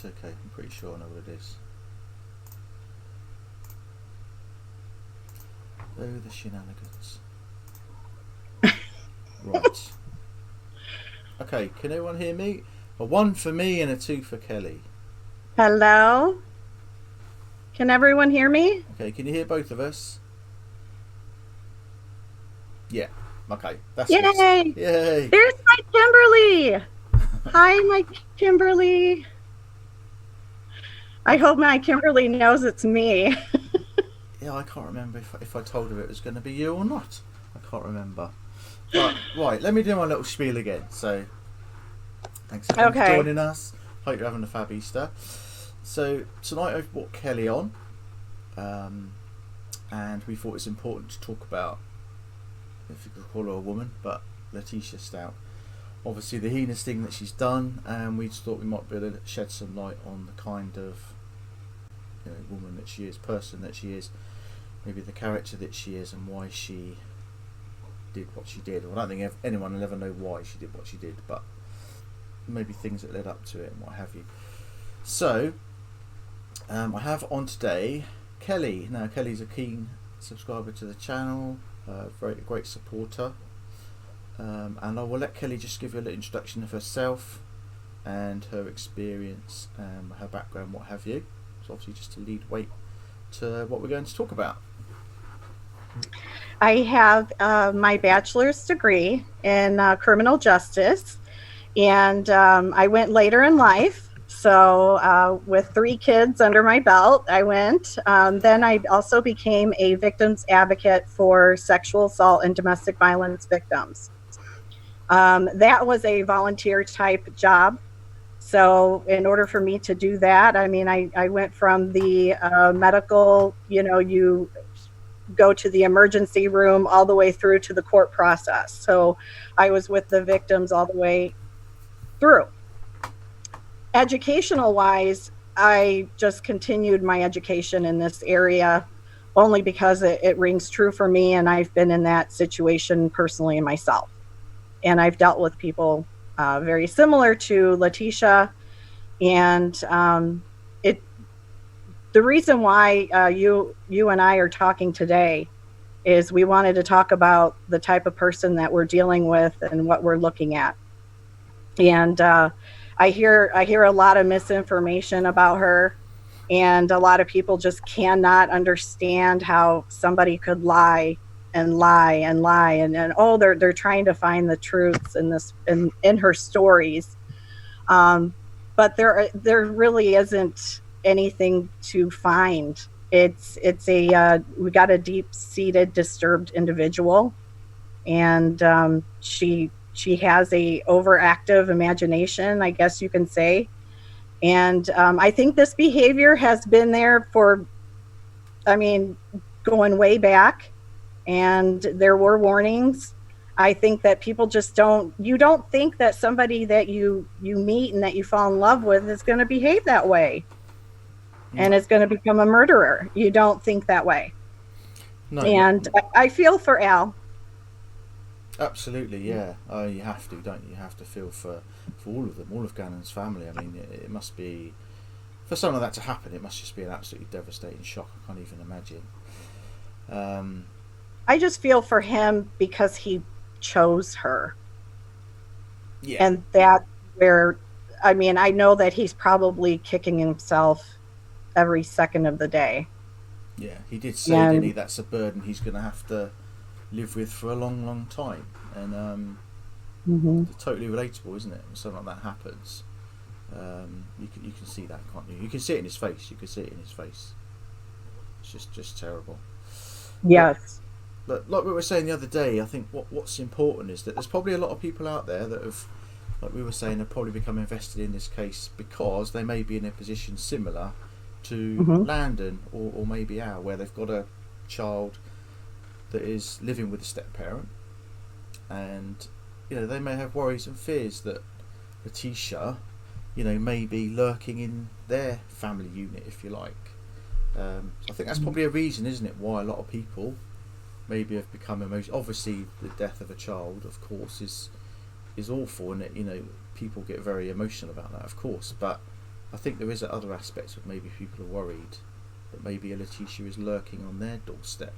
okay. I'm pretty sure I know what it is. Oh, the shenanigans. Right. Okay, can everyone hear me? A 1 for me and a 2 for Kelly. Hello? Can everyone hear me? Okay, can you hear both of us? Yeah. Okay, that's good. Yay! Yay! There's my Kimberly! Hi, my Kimberly. I Okay. hope my Kimberly knows it's me. Yeah, I can't remember if I told her it was going to be you or not. I can't remember. But, right, let me do my little spiel again. So, thanks everyone for Okay. joining us. Hope you're having a fab Easter. So, tonight I've brought Kelly on. And we thought it's important to talk about, if you could call her a woman, but Letecia Stauch. Obviously, the heinous thing that she's done, and we just thought we might be able to shed some light on the kind of woman that she is, person that she is, maybe the character that she is, and why she did what she did. Well, I don't think anyone will ever know why she did what she did, but maybe things that led up to it and what have you. So, I have on today Kelly. Now, Kelly's a keen subscriber to the channel, very great supporter, and I will let Kelly just give you a little introduction of herself and her experience, her background, what have you. So obviously just to lead weight to what we're going to talk about. I have my bachelor's degree in criminal justice, and I went later in life. So, with 3 kids under my belt, I went. Then I also became a victims advocate for sexual assault and domestic violence victims. That was a volunteer type job. So, in order for me to do that, I mean, I went from the medical, you go to the emergency room all the way through to the court process. So, I was with the victims all the way through. Educational wise, I just continued my education in this area only because it rings true for me, and I've been in that situation personally myself. And I've dealt with people very similar to Letecia, and it. The reason why you and I are talking today is we wanted to talk about the type of person that we're dealing with and what we're looking at. And I hear a lot of misinformation about her, and a lot of people just cannot understand how somebody could lie and lie and lie, and oh, they're trying to find the truths in this in her stories. But there really isn't anything to find. It's a we got a deep seated disturbed individual, and she has a overactive imagination, I guess you can say. And I think this behavior has been there for, I mean, going way back, and there were warnings. I think that people just you don't think that somebody that you meet and that you fall in love with is going to behave that way and No, is going to become a murderer. You don't think that way. no, And I feel for Al. absolutely, yeah. You have to, don't you? You have to feel for all of them, all of Gannon's family. I mean, it must be, for something like that to happen, it must just be an absolutely devastating shock. I can't even imagine. Um, I just feel for him because he chose her. yeah, And that where, I mean, I know that he's probably kicking himself every second of the day. yeah. He did say, didn't he? And That's a burden he's going to have to live with for a long, long time. And mhm. it's totally relatable, isn't it? When something like that happens, you can see that, can't you? You can see it in his face. You can see it in his face. It's just terrible. But Yes. like we were saying the other day, I think what's important is that there's probably a lot of people out there that have, like we were saying, have probably become invested in this case because they may be in a position similar to Hmm. Landon or maybe Al, where they've got a child that is living with a step parent, and they may have worries and fears that Letecia, may be lurking in their family unit, if you like. I think that's probably a reason, isn't it, why a lot of people maybe have become emotional. Obviously, the death of a child, of course, is awful, and people get very emotional about that, of course. But I think there is other aspects of maybe people are worried that maybe a Letecia is lurking on their doorstep,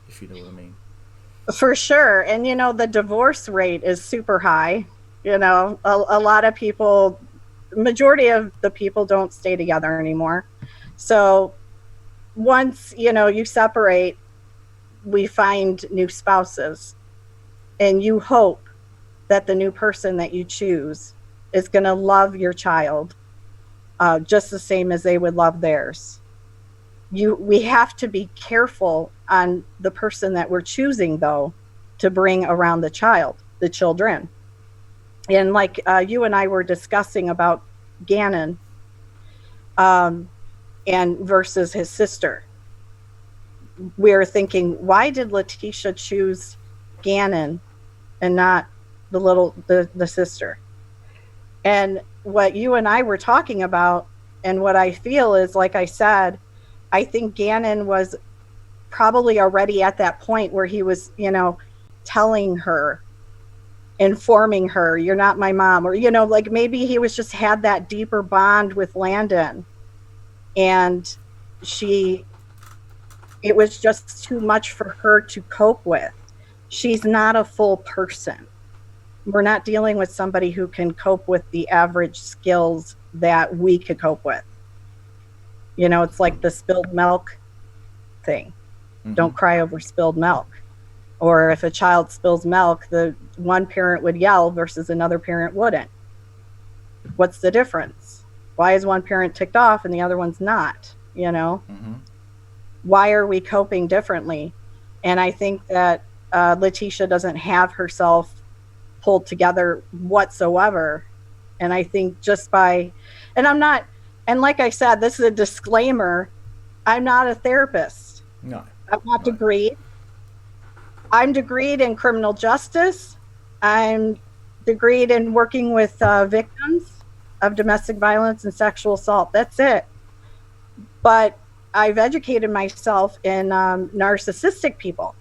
if you know what I mean. For sure. And, the divorce rate is super high. A lot of people, majority of the people don't stay together anymore. So once, you separate, we find new spouses, and you hope that the new person that you choose is going to love your child just the same as they would love theirs. We have to be careful on the person that we're choosing, though, to bring around the children. And like you and I were discussing about Gannon and versus his sister, we're thinking, why did Letecia choose Gannon and not the sister? And what you and I were talking about, and what I feel is, like I said, I think Gannon was probably already at that point where he was, telling her, informing her, you're not my mom, or, like maybe he was just had that deeper bond with Landon, and it was just too much for her to cope with. She's not a full person. We're not dealing with somebody who can cope with the average skills that we could cope with. It's like the spilled milk thing. Mm-hmm. Don't cry over spilled milk. Or if a child spills milk, the one parent would yell versus another parent wouldn't. What's the difference? Why is one parent ticked off and the other one's not? Mm-hmm. Why are we coping differently? And I think that Letecia doesn't have herself pulled together whatsoever. And I think and like I said, this is a disclaimer, I'm not a therapist. No. I'm not degreed. I'm degreed in criminal justice. I'm degreed in working with victims of domestic violence and sexual assault. That's it. But I've educated myself in narcissistic people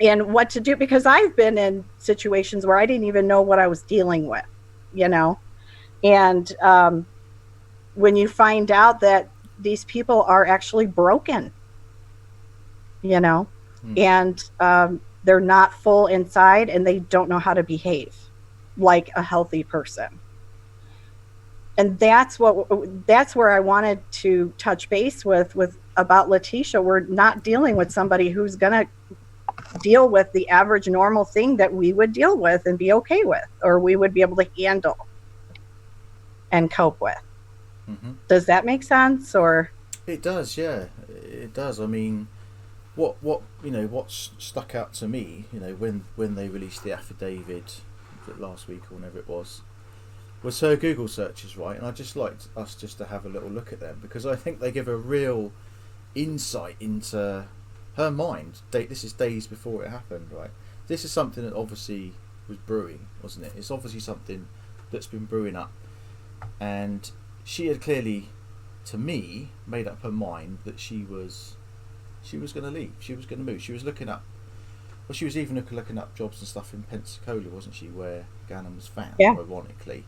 and what to do, because I've been in situations where I didn't even know what I was dealing with, and when you find out that these people are actually broken, and they're not full inside, and they don't know how to behave like a healthy person. And that's where I wanted to touch base with about Letecia. We're not dealing with somebody who's going to deal with the average normal thing that we would deal with and be okay with, or we would be able to handle and cope with. Mm-hmm. Does that make sense? Or it does, yeah, it does. I mean, what stuck out to me, when they released the affidavit last week or whenever it was her Google searches, right? And I just liked us just to have a little look at them, because I think they give a real insight into her mind. This is days before it happened, right? This is something that obviously was brewing, wasn't it? It's obviously something that's been brewing up, and she had clearly, to me, made up her mind that she was going to leave. She was going to move. She was looking up. Well, she was even looking up jobs and stuff in Pensacola, wasn't she, where Gannon was found? Yeah. Ironically,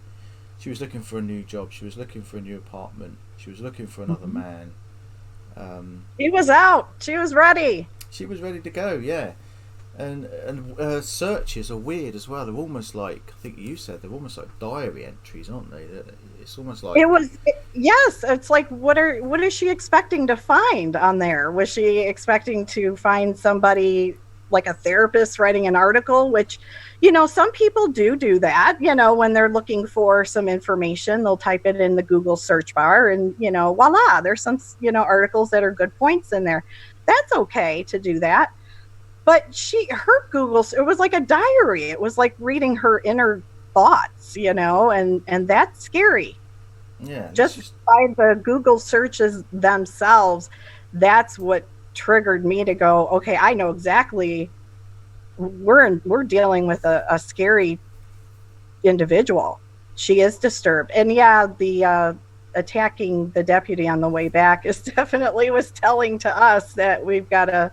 she was looking for a new job. She was looking for a new apartment. She was looking for another man. He was out. She was ready. She was ready to go. Yeah. And searches are weird as well. They're almost like, I think you said, they're almost like diary entries, aren't they? It's almost like yes. It's like, what is she expecting to find on there? Was she expecting to find somebody like a therapist writing an article? Which, some people do that. When they're looking for some information, they'll type it in the Google search bar, and voila, there's some articles that are good points in there. That's okay to do that. But her Google, it was like a diary. It was like reading her inner thoughts, and that's scary. Yeah. Just by the Google searches themselves, that's what triggered me to go, okay, I know exactly. We're dealing with a scary individual. She is disturbed, and yeah, the attacking the deputy on the way back is definitely was telling to us that we've got a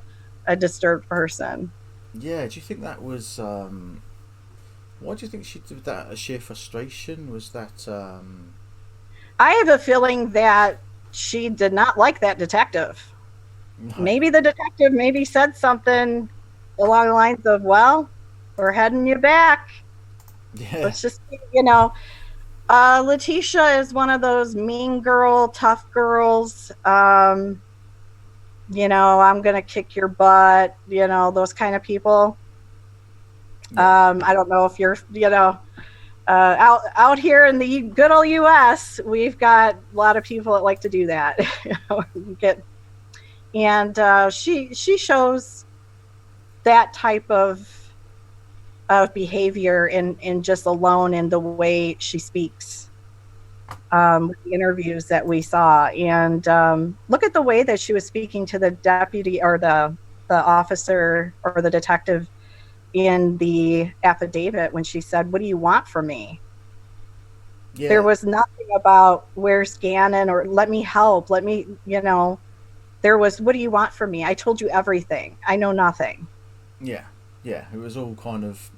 disturbed person. Yeah, do you think that was why do you think she did that? A sheer frustration? Was that I have a feeling that she did not like that detective. No. Maybe the detective maybe said something along the lines of, well, we're heading you back. Yeah. Let's just, Letecia is one of those mean girl, tough girls. I'm going to kick your butt, those kind of people. Yeah. I don't know if you're, out here in the good old U.S., we've got a lot of people that like to do that. She shows that type of behavior in just alone in the way she speaks. With the interviews that we saw, and look at the way that she was speaking to the deputy or the officer or the detective in the affidavit when she said, "What do you want from me?" There Yeah. was nothing about where's Gannon or let me help, let me, there was, what do you want from me? I told you everything. I know nothing. Yeah. Yeah. It was all kind of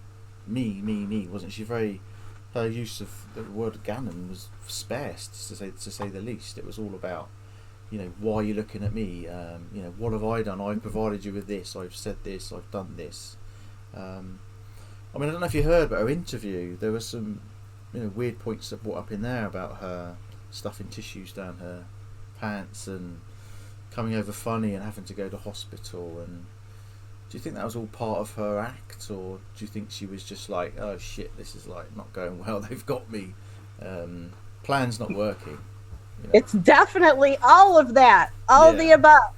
me, wasn't she? Very her use of the word Gannon was sparse, to say the least. It was all about, why are you looking at me? What have I done? I've provided you with this. I've said this. I've done this. I don't know if you heard, but her interview, there were some, weird points that brought up in there about her stuffing tissues down her pants and coming over funny and having to go to hospital. And do you think that was all part of her act, or do you think she was just like, oh shit, this is like not going well, they've got me, plan's not working? It's definitely all of that, all of the above.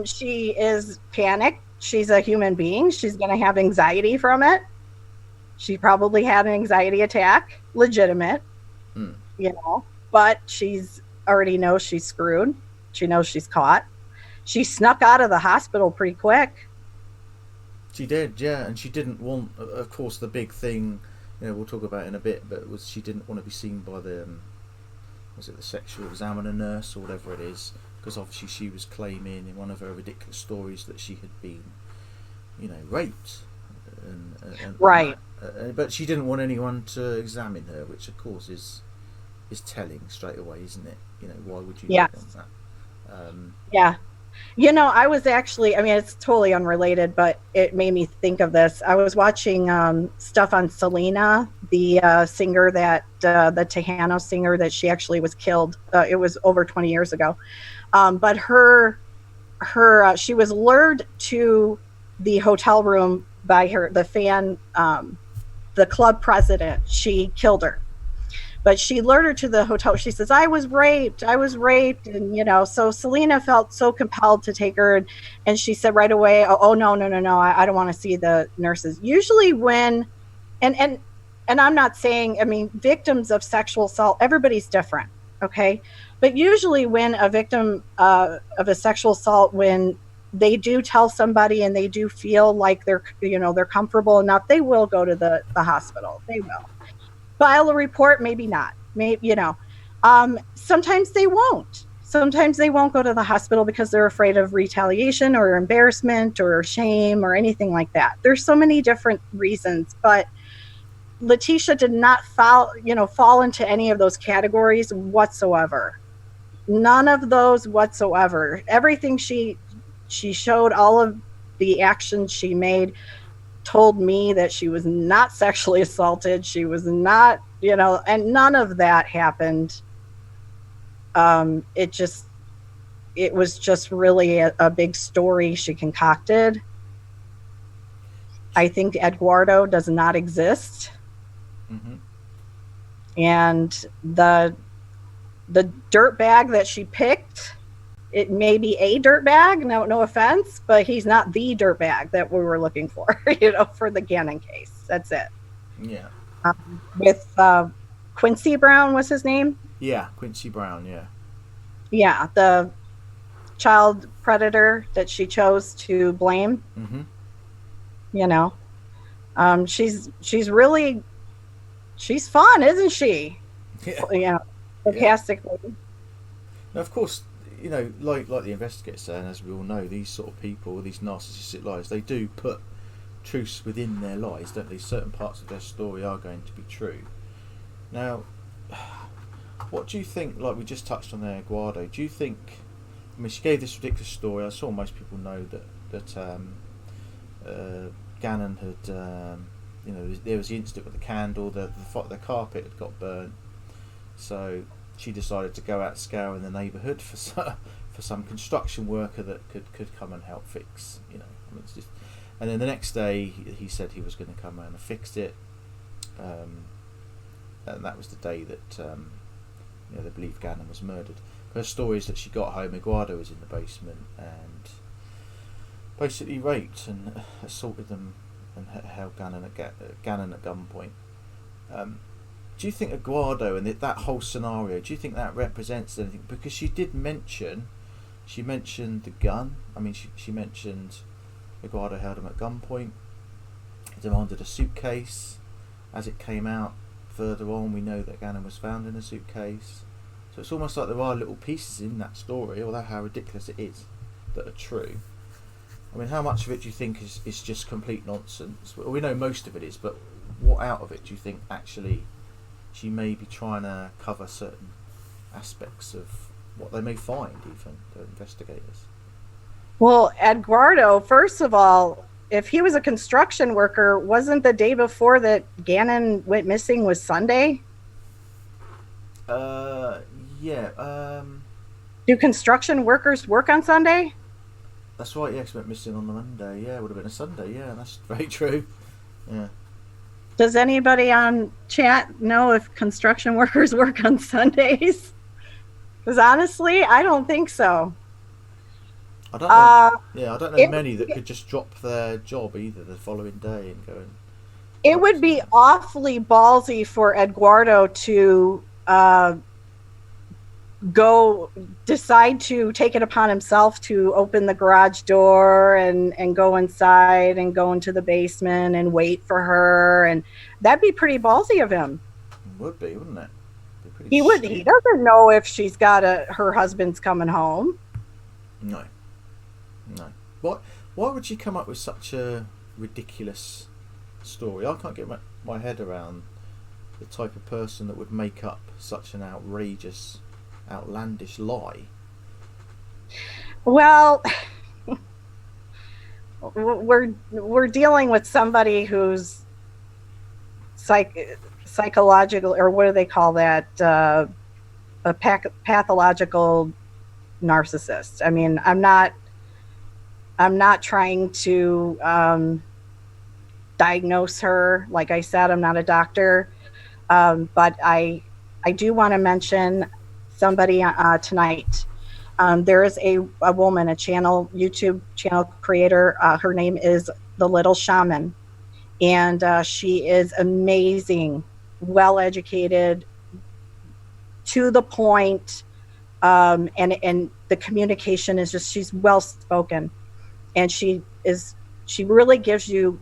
She is panicked. She's a human being. She's going to have anxiety from it. She probably had an anxiety attack, legitimate, Mm. But she's already knows she's screwed. She knows she's caught. She snuck out of the hospital pretty quick. She did, yeah, and she didn't want, of course, the big thing, we'll talk about in a bit, but was she didn't want to be seen by the, was it the sexual examiner nurse or whatever it is, because obviously she was claiming in one of her ridiculous stories that she had been, raped, and right. But she didn't want anyone to examine her, which of course is telling straight away, isn't it? Why would you not want that? Yeah. I was actually, it's totally unrelated, but it made me think of this. I was watching stuff on Selena, the singer that, the Tejano singer that she actually was killed. It was over 20 years ago. But she was lured to the hotel room by the fan, the club president. She killed her. But she lured her to the hotel. She says, I was raped. And, so Selena felt so compelled to take her. And she said right away, oh no. I don't want to see the nurses. Usually when, and I'm not saying, victims of sexual assault, everybody's different. Okay. But usually when a victim of a sexual assault, when they do tell somebody and they do feel like they're comfortable enough, they will go to the hospital. They will file a report, maybe not. Maybe, sometimes they won't. Sometimes they won't go to the hospital because they're afraid of retaliation or embarrassment or shame or anything like that. There's so many different reasons, but Letecia did not fall into any of those categories whatsoever. None of those whatsoever. Everything she showed, all of the actions she made, told me that she was not sexually assaulted. She was not, and none of that happened. It was just really a big story she concocted. I think Eduardo does not exist. Mm-hmm. And the dirt bag that she picked, it may be a dirt bag, no offense, but he's not the dirt bag that we were looking for, for the Gannon case. That's it. Yeah. With Quincy Brown was his name? Yeah, Quincy Brown, yeah. Yeah, the child predator that she chose to blame. Mm-hmm. She's fun, isn't she? Yeah. Sarcastically. Yeah. Now, of course, like the investigators say, and as we all know, these sort of people, these narcissistic liars, they do put truths within their lies, don't they? Certain parts of their story are going to be true. Now, What do you think? Like we just touched on there, Guado. Do you think? I mean, she gave this ridiculous story. I saw most people know that Gannon had, there was the incident with the candle. The carpet had got burnt, so she decided to go out scouring the neighbourhood for some construction worker that could come and help fix. I mean, it's just. And then the next day, he said he was going to come around and fix it, and that was the day that they believe Gannon was murdered. Her story is that she got home, Eduardo was in the basement and basically raped and assaulted them and held Gannon at gunpoint. Do you think Eduardo and that whole scenario, do you think that represents anything? Because she mentioned the gun. I mean, she mentioned Eduardo held him at gunpoint, demanded a suitcase. As it came out further on, we know that Gannon was found in a suitcase. So it's almost like there are little pieces in that story, although how ridiculous it is, that are true. I mean, how much of it do you think is just complete nonsense? Well, we know most of it is, but what out of it do you think actually she may be trying to cover certain aspects of what they may find, even, the investigators? Well, Eduardo, first of all, if he was a construction worker, wasn't the day before that Gannon went missing was Sunday? Yeah. Do construction workers work on Sunday? That's right, yeah, 'cause he went missing on the Monday. Yeah, it would have been a Sunday, yeah, that's very true. Yeah. Does anybody on chat know if construction workers work on Sundays? Because honestly, I don't think so. I don't know. I don't know many that could just drop their job either the following day and go and. It would be awfully ballsy for Eduardo to decide to take it upon himself to open the garage door and go inside and go into the basement and wait for her, and that'd be pretty ballsy of him. It would be, wouldn't it? He doesn't know if she's got her husband's coming home. No. Why would she come up with such a ridiculous story? I can't get my head around the type of person that would make up such an outrageous, outlandish lie. Well, we're dealing with somebody who's psychological, or what do they call that? A pathological narcissist. I mean, I'm not trying to diagnose her. Like I said, I'm not a doctor, but I do want to mention somebody tonight. There is a woman, a YouTube channel creator. Her name is The Little Shaman, and she is amazing, well-educated, to the point, and the communication is just, she's well-spoken, and she really gives you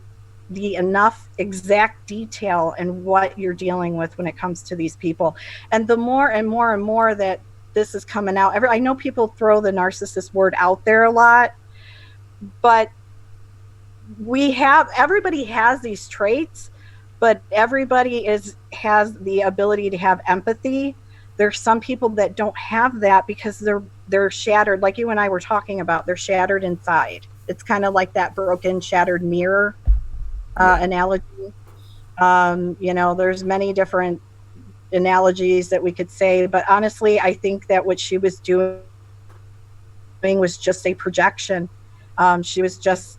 the enough exact detail in what you're dealing with when it comes to these people. And the more and more and more that this is coming out, I know people throw the narcissist word out there a lot, but everybody has these traits, but everybody has the ability to have empathy. There's some people that don't have that because they're shattered, like you and I were talking about. They're shattered inside. It's kind of like that broken, shattered mirror analogy. There's many different analogies that we could say, but honestly, I think that what she was doing was just a projection. She was just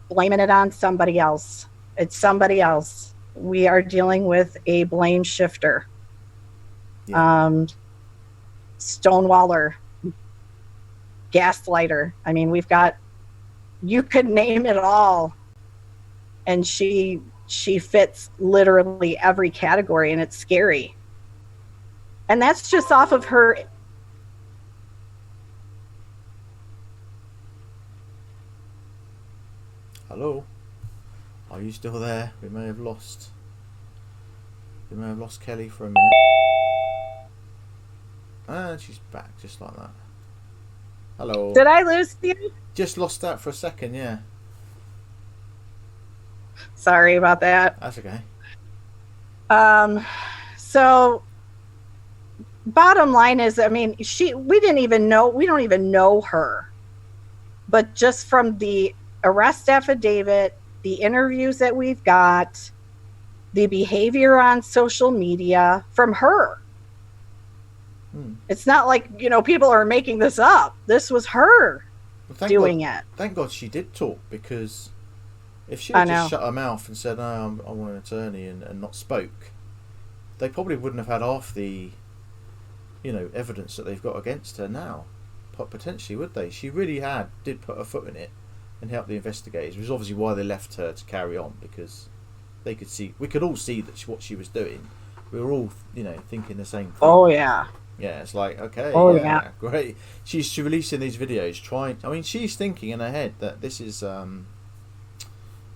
blaming it on somebody else. It's somebody else. We are dealing with a blame shifter. Yeah. Stonewaller, gaslighter. I mean, you could name it all, and she fits literally every category, and it's scary. And that's just off of her. Hello? Are you still there? We may have lost Kelly for a minute. And she's back just like that. Hello. Did I lose you? Just lost that for a second, yeah. Sorry about that. That's okay. So bottom line is, I mean, we don't even know her, but just from the arrest affidavit, the interviews that we've got, the behavior on social media from her. It's not like, people are making this up. This was her doing it. Thank God she did talk, because if she I had just know. shut her mouth and said, "No, I want an attorney," and not spoke, they probably wouldn't have had half the, evidence that they've got against her now. Potentially, would they? She really did put her foot in it and help the investigators, which is obviously why they left her to carry on, because we could all see that what she was doing. We were all, thinking the same thing. Oh yeah. Yeah, it's like, okay, Oh yeah, yeah. great. She's releasing these videos, she's thinking in her head that this is,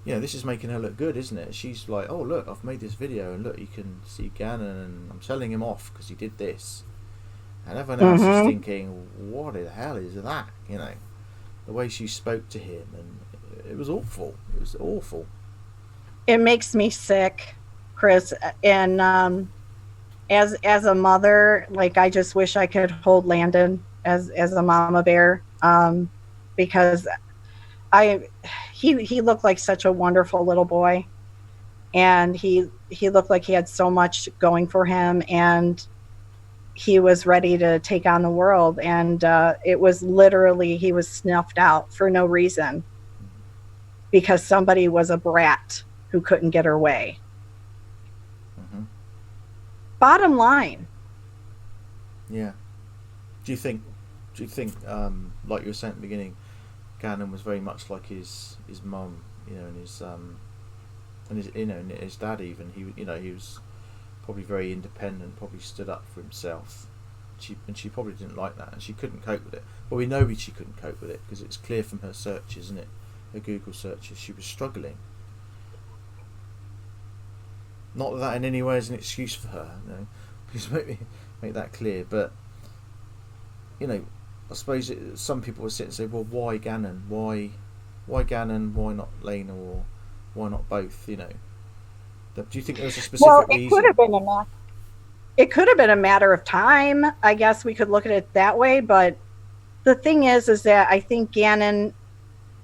this is making her look good, isn't it? She's like, oh look, I've made this video, and look, you can see Gannon, and I'm telling him off because he did this. And everyone else is thinking, what the hell is that? The way she spoke to him, and it was awful. It was awful. It makes me sick, Chris. And as a mother, like, I just wish I could hold Landon as a mama bear, because he looked like such a wonderful little boy, and he looked like he had so much going for him, and he was ready to take on the world. And it was literally, he was snuffed out for no reason, because somebody was a brat who couldn't get her way. Bottom line. Yeah. Do you think, like you were saying at the beginning, Gannon was very much like his mum, and his dad even. He was probably very independent, probably stood up for himself. She probably didn't like that, and she couldn't cope with it. Well, we know she couldn't cope with it because it's clear from her searches, isn't it? Her Google searches, she was struggling. Not that in any way is an excuse for her, please make that clear. But I suppose some people would sit and say, well, why Gannon? Why Gannon? Why not Lena? Or why not both? Do you think there was a specific reason? It could have been a matter of time. I guess we could look at it that way. But the thing is that I think Gannon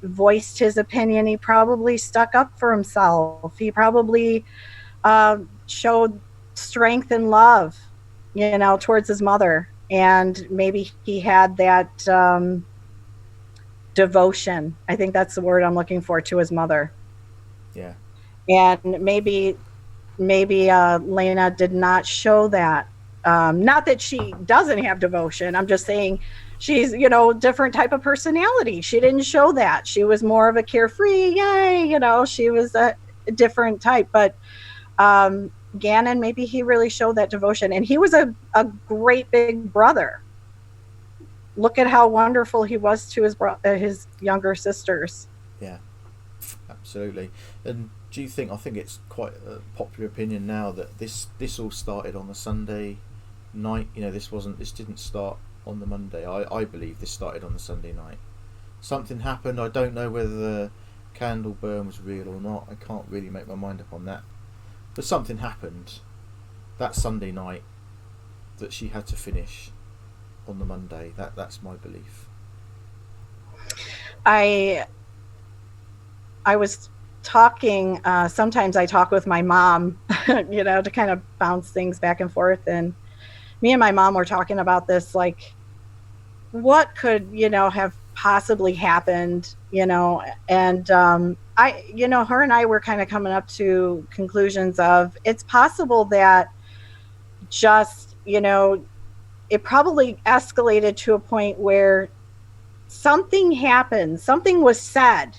voiced his opinion. He probably stuck up for himself. He probably showed strength and love, towards his mother. And maybe he had that devotion. I think that's the word I'm looking for, to his mother. Yeah. And maybe Lena did not show that. Not that she doesn't have devotion. I'm just saying she's, different type of personality. She didn't show that. She was more of a carefree, yay, she was a different type. But Gannon, maybe he really showed that devotion. And he was a great big brother. Look at how wonderful he was to his younger sisters. Yeah, absolutely. And do you think, I think it's quite a popular opinion now, that this all started on the Sunday night? This didn't start on the Monday. I believe this started on the Sunday night. Something happened. I don't know whether the candle burn was real or not. I can't really make my mind up on that. But something happened that Sunday night that she had to finish on the Monday. That's my belief. I was talking, sometimes I talk with my mom, to kind of bounce things back and forth. And me and my mom were talking about this, like, what could, have possibly happened, and her and I were kind of coming up to conclusions of, it's possible that just, it probably escalated to a point where something happened, something was said,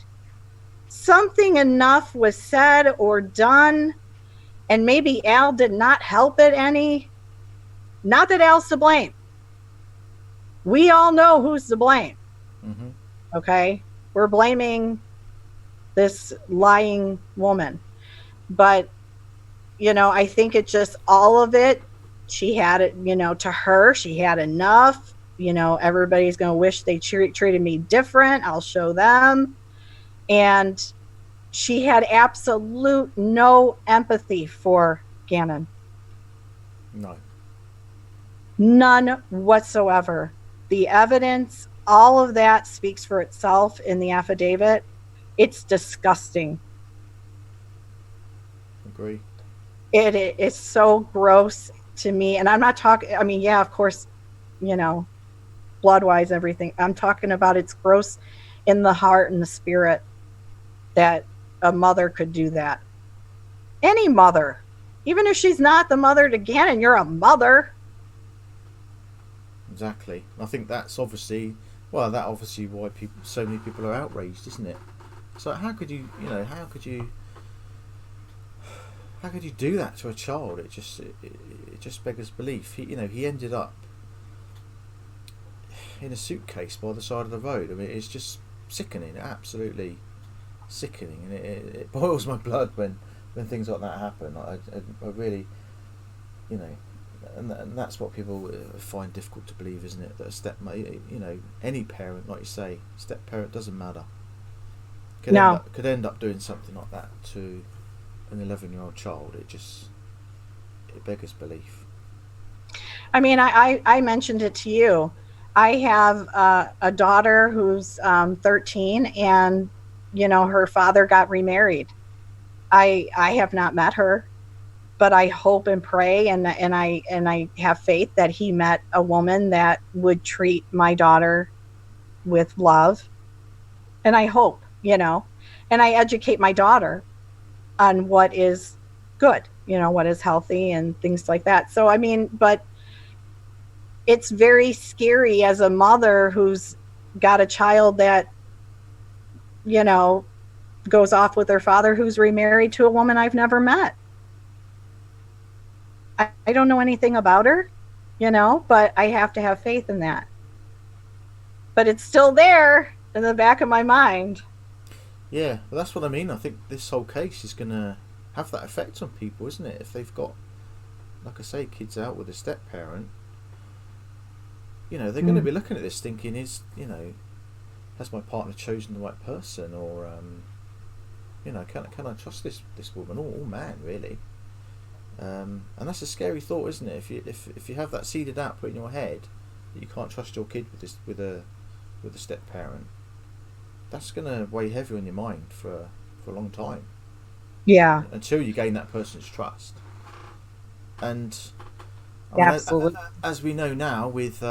something enough was said or done, and maybe Al did not help it any. Not that Al's to blame. We all know who's to blame. Mm-hmm. Okay? We're blaming this lying woman. But, I think it just, all of it, she had it, to her, she had enough. Everybody's going to wish they treated me different. I'll show them. And she had absolute no empathy for Gannon. No. None whatsoever. The evidence, all of that speaks for itself in the affidavit. It's disgusting. Agree. It is so gross to me. And I'm not talking, I mean, yeah, of course, you know, blood wise, everything. I'm talking about it's gross in the heart and the spirit that a mother could do that. Any mother, even if she's not the mother to Gannon, you're a mother. Exactly. I think that's obviously, well, that obviously why people, so many people are outraged, isn't it? So how could you, how could you do that to a child? It just beggars belief. He ended up in a suitcase by the side of the road. I mean, it's just sickening, absolutely sickening, and it boils my blood when things like that happen. I really, and that's what people find difficult to believe, isn't it? That a any parent, like you say, step parent doesn't matter. No. Could end up doing something like that to an 11-year-old child. It beggars belief. I mean, I mentioned it to you. I have a daughter who's 13, and her father got remarried. I have not met her, but I hope and pray, and I have faith that he met a woman that would treat my daughter with love, and I hope, and I educate my daughter on what is good, what is healthy and things like that. So I mean, but it's very scary as a mother who's got a child that, you know, goes off with their father who's remarried to a woman I've never met. I don't know anything about her, but I have to have faith in that. But it's still there in the back of my mind. Yeah, well, that's what I mean. I think this whole case is going to have that effect on people, isn't it? If they've got, like I say, kids out with a step parent, they're going to be looking at this thinking, has my partner chosen the right person, or can I trust this woman or man, really? And that's a scary thought, isn't it? If you have that seeded out, put in your head that you can't trust your kid with a step parent, that's going to weigh heavy on your mind for a long time. Yeah. Until you gain that person's trust. And absolutely. As we know now, with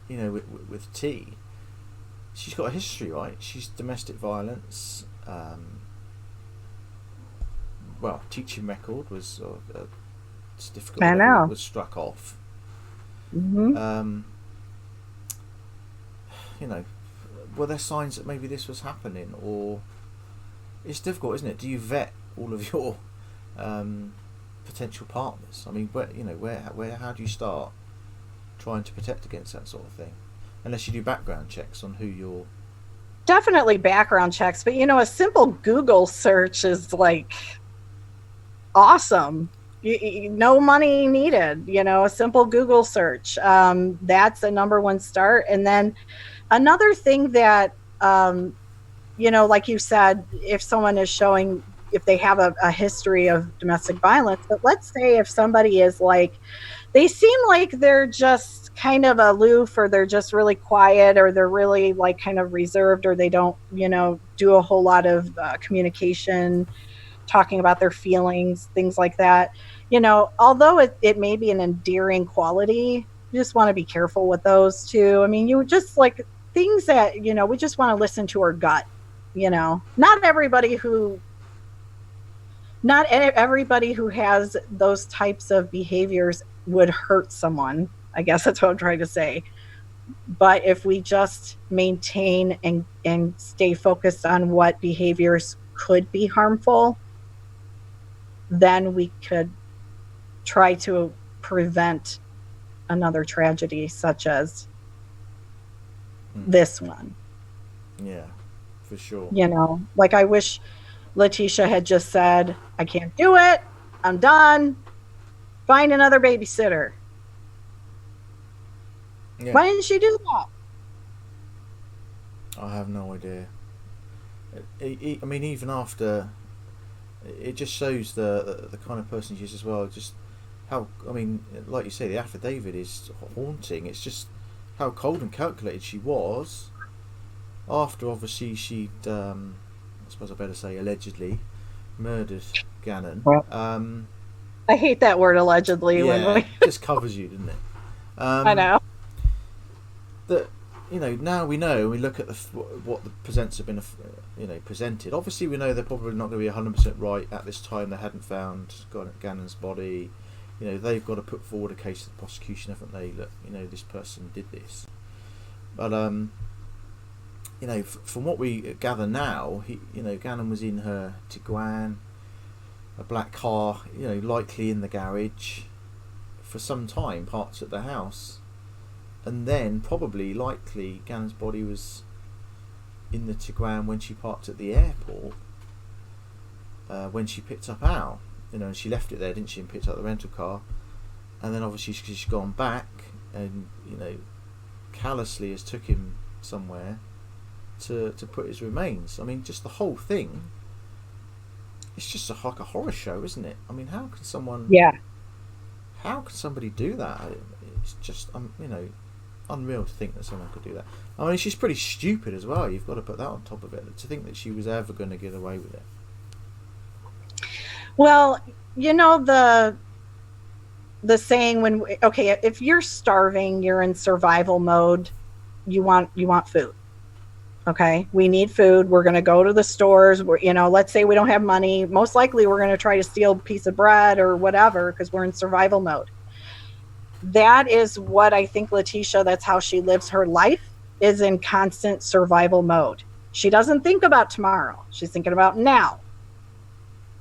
with T, she's got a history, right? She's domestic violence. Teaching record was certificate. I know. Was struck off. Mm-hmm. Were there signs that maybe this was happening, or it's difficult, isn't it? Do you vet all of your potential partners? I mean, how do you start trying to protect against that sort of thing? Unless you do background checks on who you're. Definitely background checks, but a simple Google search is like awesome. No money needed. A simple Google search. That's a number one start, and then another thing that, like you said, if someone is showing, if they have a history of domestic violence, but let's say if somebody is like, they seem like they're just kind of aloof, or they're just really quiet, or they're really like kind of reserved, or they don't, do a whole lot of communication, talking about their feelings, things like that. Although it may be an endearing quality, you just want to be careful with those too. I mean, you just like things that, we just want to listen to our gut. Not everybody who has those types of behaviors would hurt someone. I guess that's what I'm trying to say. But if we just maintain and stay focused on what behaviors could be harmful, then we could try to prevent another tragedy such as this one. Yeah, for sure. Like I wish Letecia had just said, I can't do it. I'm done. Find another babysitter. Yeah. Why didn't she do that? I have no idea. I mean, even after, it just shows the kind of person she is as well. Just how, I mean, like you say, the affidavit is haunting. It's just how cold and calculated she was after obviously she'd, I suppose I better say allegedly, murdered Gannon. I hate that word allegedly. Yeah, When we, it just covers you, doesn't it? I know. That, now we know. We look at what the presents have been, presented. Obviously, we know they're probably not going to be 100% right at this time. They hadn't found Gannon's body. They've got to put forward a case to the prosecution, haven't they? That this person did this. But from what we gather now, Gannon was in her Tiguan, a black car, likely in the garage for some time, parked at the house. And then, probably, likely, Gannon's body was in the Tiguan when she parked at the airport, when she picked up Al. And she left it there, didn't she, and picked up the rental car. And then, obviously, she's gone back and, callously has took him somewhere to put his remains. I mean, just the whole thing, it's just like a horror show, isn't it? I mean, how can someone... Yeah. How can somebody do that? It's just, unreal to think that someone could do that. I mean, she's pretty stupid as well. You've got to put that on top of it. To think that she was ever going to get away with it. Well, the saying if you're starving, you're in survival mode. You want food. Okay, we need food. We're going to go to the stores. Let's say we don't have money. Most likely, we're going to try to steal a piece of bread or whatever because we're in survival mode. That is what I think Letecia, that's how she lives her life, is in constant survival mode. She doesn't think about tomorrow. She's thinking about now.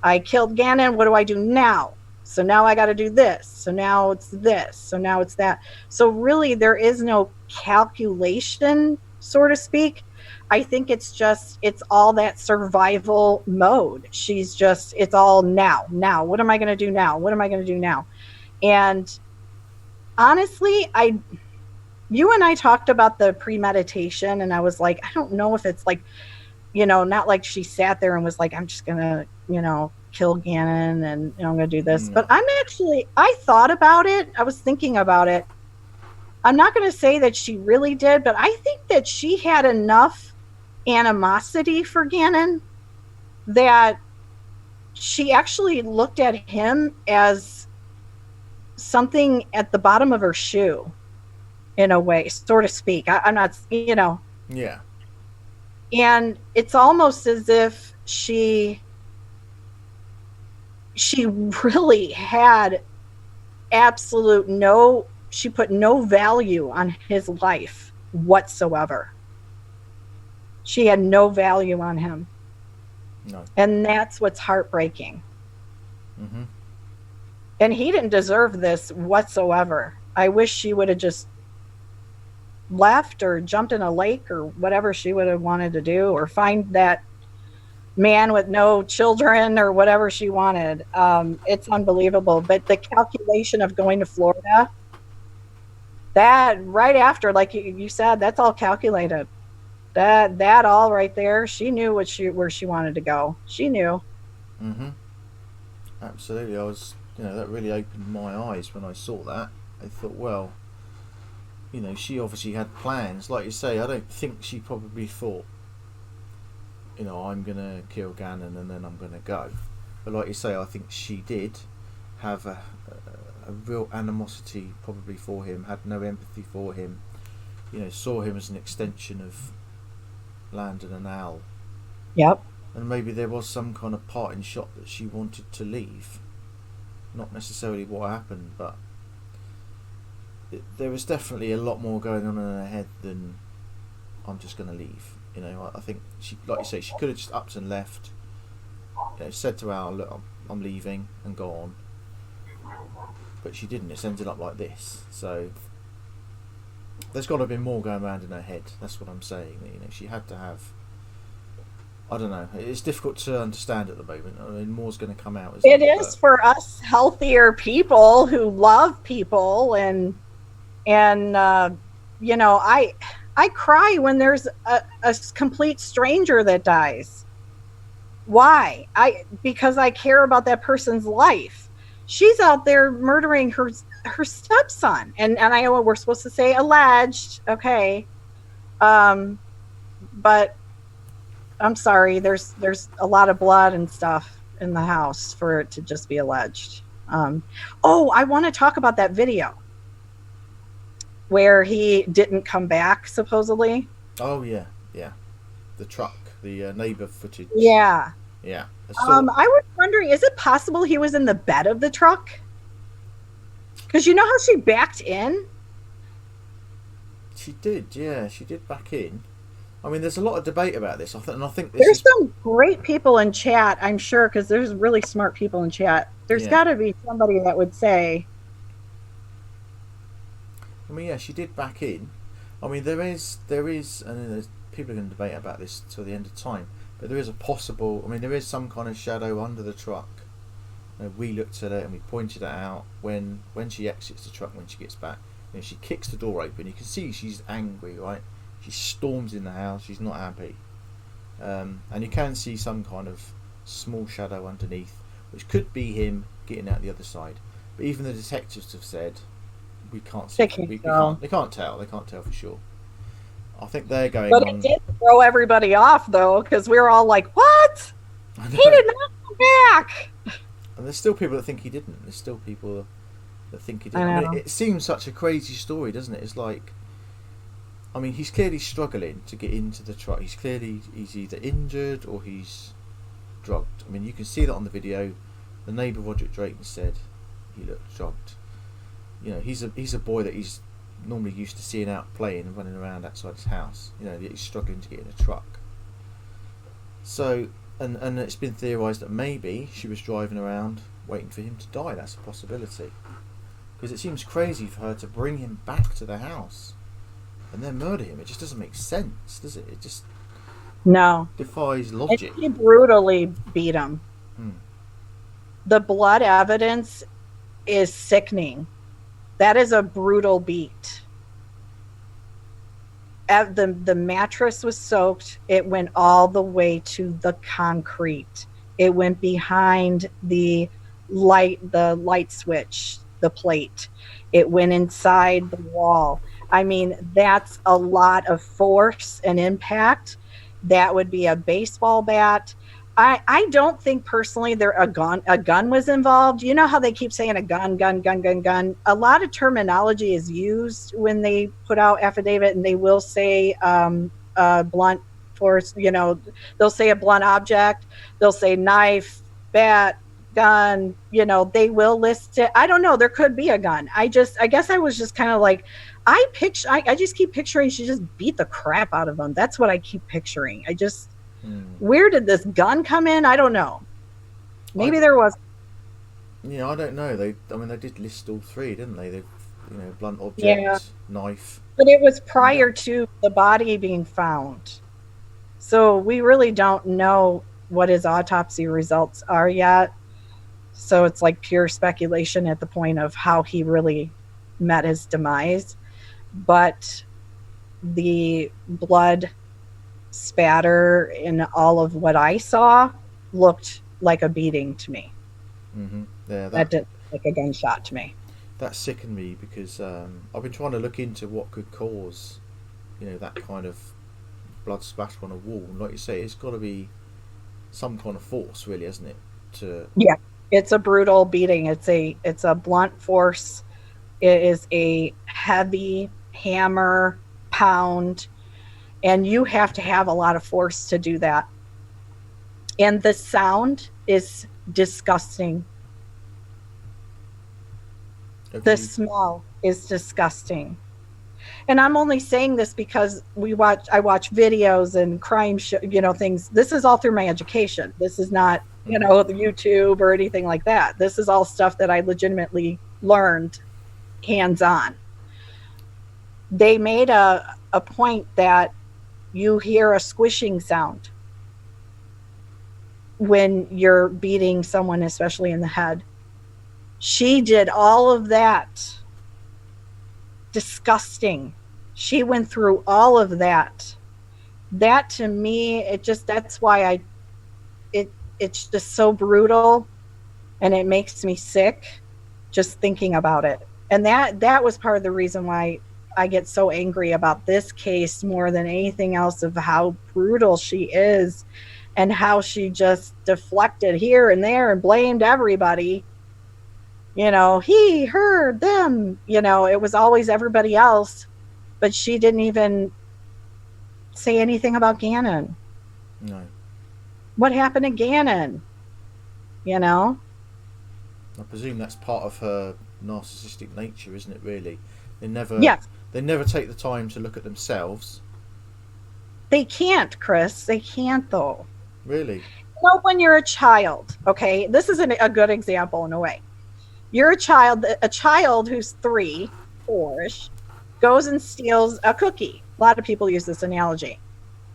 I killed Gannon. What do I do now? So now I got to do this. So now it's this. So now it's that. So really, there is no calculation, so to speak. I think it's all that survival mode. It's all now. Now, what am I going to do now? What am I going to do now? And honestly, you and I talked about the premeditation, and I was like, I don't know if it's like, not like she sat there and was like, I'm just going to, kill Gannon and I'm going to do this. But I thought about it. I was thinking about it. I'm not going to say that she really did, but I think that she had enough animosity for Gannon that she actually looked at him as something at the bottom of her shoe, in a way, so to speak. I'm not, Yeah. And it's almost as if she really had she put no value on his life whatsoever. She had no value on him. No. And that's what's heartbreaking. Mm-hmm. And he didn't deserve this whatsoever. I wish she would have just left or jumped in a lake or whatever she would have wanted to do, or find that man with no children or whatever she wanted. It's unbelievable. But the calculation of going to Florida, that right after, like you said, that's all calculated. That all right there, she knew where she wanted to go. She knew. Mm-hmm. Absolutely. I was, that really opened my eyes when I saw that. I thought, well, she obviously had plans. Like you say, I don't think she probably thought, I'm going to kill Gannon and then I'm going to go. But like you say, I think she did have a real animosity probably for him, had no empathy for him, saw him as an extension of Landon and Al. Yep. And maybe there was some kind of parting shot that she wanted to leave. Not necessarily what happened, but there was definitely a lot more going on in her head than I'm just going to leave. I think she, like you say, she could have just upped and left. Said to Al, look, I'm leaving, and go on. But she didn't. It's ended up like this. So there's got to have been more going around in her head. That's what I'm saying. She had to have. I don't know. It's difficult to understand at the moment. I mean, more's going to come out. It is for us healthier people who love people, and I cry when there's a complete stranger that dies. Why? Because I care about that person's life. she's out there murdering her stepson. And I know we're supposed to say alleged, okay. But I'm sorry, there's a lot of blood and stuff in the house for it to just be alleged. Oh, I want to talk about that video where he didn't come back, supposedly. Oh yeah, yeah. The truck, the neighbor footage. Yeah. Yeah. I was wondering, is it possible he was in the bed of the truck? Because you know how she backed in? She did, yeah. She did back in. I mean, there's a lot of debate about this. I think There's some great people in chat, I'm sure, because there's really smart people in chat. There's got to be somebody that would say. I mean, yeah, she did back in. I mean, there is, and there's people are going to debate about this till the end of time. But there is a possible. I mean, there is some kind of shadow under the truck. You know, we looked at it and we pointed it out when she exits the truck when she gets back. You know, she kicks the door open. You can see she's angry, right? She storms in the house. She's not happy, and you can see some kind of small shadow underneath, which could be him getting out the other side. But even the detectives have said we can't see. They can't tell. They can't tell for sure. I think they're going. But it did throw everybody off though, because we were all like, "What? He did not come back." And there's still people that think he didn't. There's still people that think he didn't. I mean, it seems such a crazy story, doesn't it? It's like, I mean, he's clearly struggling to get into the truck. He's either injured or he's drugged. I mean, you can see that on the video. The neighbour Roderick Drayton said he looked drugged. You know, he's a boy that he's normally used to seeing out playing and running around outside his house. You know, he's struggling to get in a truck. So, and it's been theorised that maybe she was driving around waiting for him to die. That's a possibility. Because it seems crazy for her to bring him back to the house and then murder him. It just doesn't make sense, does it? It just defies logic. And he brutally beat him. The blood evidence is sickening. That is a brutal beat. The mattress was soaked. It went all the way to the concrete. It went behind the light switch, the plate. It went inside the wall. I mean, that's a lot of force and impact. That would be a baseball bat. I don't think personally a gun was involved. You know how they keep saying a gun. A lot of terminology is used when they put out affidavit, and they will say blunt force. You know, they'll say a blunt object. They'll say knife, bat, gun. You know, they will list it. I don't know. There could be a gun. I guess I was just kind of like, I just keep picturing she just beat the crap out of him. That's what I keep picturing. Where did this gun come in? I don't know. Maybe there was. Yeah, I don't know. They did list all three, didn't they? They, blunt object, knife. But it was prior to the body being found, so we really don't know what his autopsy results are yet. So it's like pure speculation at the point of how he really met his demise. But the blood spatter in all of what I saw looked like a beating to me. Yeah, that didn't look like a gunshot to me. That sickened me because I've been trying to look into what could cause, that kind of blood splatter on a wall. And like you say, it's got to be some kind of force, really, isn't it? Yeah, it's a brutal beating. It's a blunt force. It is a heavy hammer pound. And you have to have a lot of force to do that. And the sound is disgusting. Okay. The smell is disgusting. And I'm only saying this because I watch videos and crime things. This is all through my education. This is not, the YouTube or anything like that. This is all stuff that I legitimately learned hands-on. They made a point that you hear a squishing sound when you're beating someone, especially in the head. She did all of that. Disgusting. She went through all of that. That to me, that's why it's just so brutal. and it makes me sick just thinking about it. And that was part of the reason why I get so angry about this case more than anything else, of how brutal she is and how she just deflected here and there and blamed everybody. He, her, them, it was always everybody else, but she didn't even say anything about Gannon. No. What happened to Gannon? I presume that's part of her narcissistic nature, isn't it, really? Yes. They never take the time to look at themselves. They can't, Chris. They can't, though. Really? When you're a child, okay, this is a good example in a way. You're a child who's 3, 4-ish, goes and steals a cookie. A lot of people use this analogy.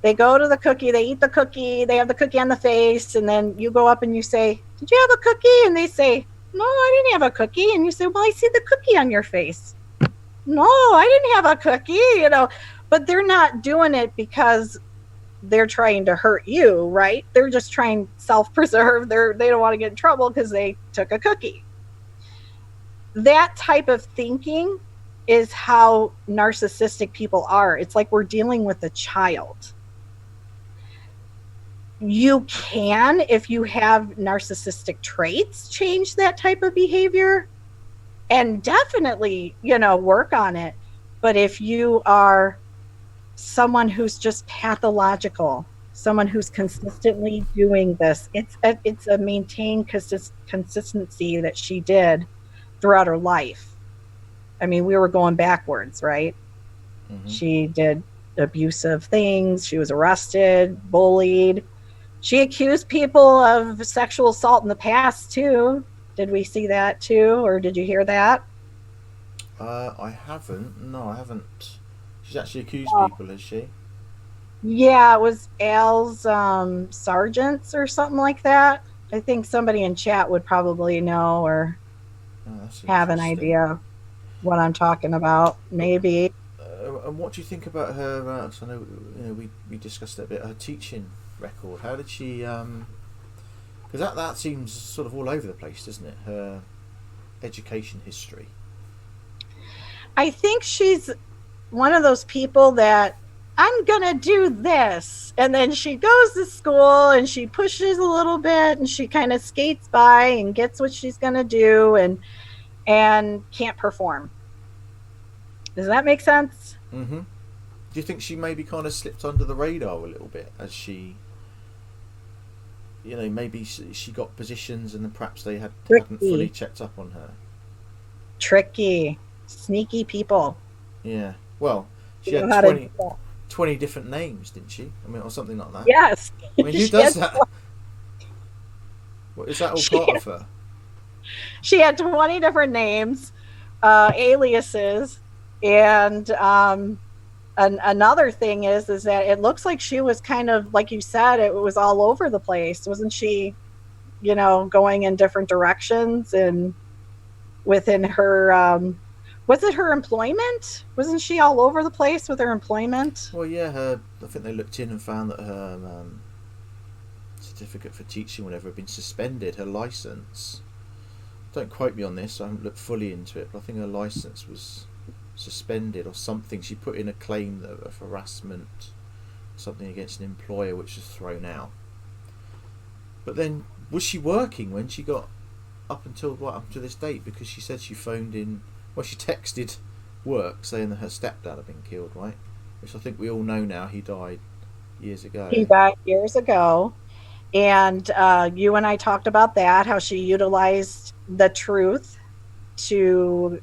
They go to the cookie, they eat the cookie, they have the cookie on the face, and then you go up and you say, "Did you have a cookie?" And they say, "No, I didn't have a cookie." And you say, "Well, I see the cookie on your face." "No, I didn't have a cookie," but they're not doing it because they're trying to hurt you, right? They're just trying self-preserve. They don't want to get in trouble because they took a cookie. That type of thinking is how narcissistic people are. It's like we're dealing with a child. You can, if you have narcissistic traits, change that type of behavior and definitely, work on it. But if you are someone who's just pathological, someone who's consistently doing this, it's a maintained consistency that she did throughout her life. I mean, we were going backwards, right? Mm-hmm. She did abusive things. She was arrested, bullied. She accused people of sexual assault in the past, too. Did we see that, too? Or did you hear that? I haven't. No, I haven't. She's actually accused people, has she? Yeah, it was Al's sergeants or something like that. I think somebody in chat would probably know or have an idea what I'm talking about, maybe. And what do you think about her? I know we discussed that a bit. Her teaching record. How did she? Because that seems sort of all over the place, doesn't it? Her education history. I think she's one of those people that I'm gonna do this, and then she goes to school and she pushes a little bit and she kind of skates by and gets what she's gonna do and can't perform. Does that make sense? Mm-hmm. Do you think she maybe kind of slipped under the radar a little bit as she, maybe she got positions and then perhaps they hadn't fully checked up on her? Tricky, sneaky people. Yeah. Well, she had 20 different names, didn't she? I mean, or something like that. Yes. I mean, who does that? What, is that all part of her? She had 20 different names, aliases, and another thing is that it looks like she was kind of, like you said, it was all over the place. Wasn't she, going in different directions and within her... was it her employment? Wasn't she all over the place with her employment? Well, yeah, I think they looked in and found that her certificate for teaching, whatever, had been suspended. Her license. Don't quote me on this. I haven't looked fully into it, but I think her license was suspended or something. She put in a claim of harassment, something against an employer, which was thrown out. But then, was she working when she got up to this date? Because she said she phoned in. Well, she texted work saying that her stepdad had been killed, right? Which I think we all know now. He died years ago. He died years ago. And you and I talked about that, how she utilized the truth to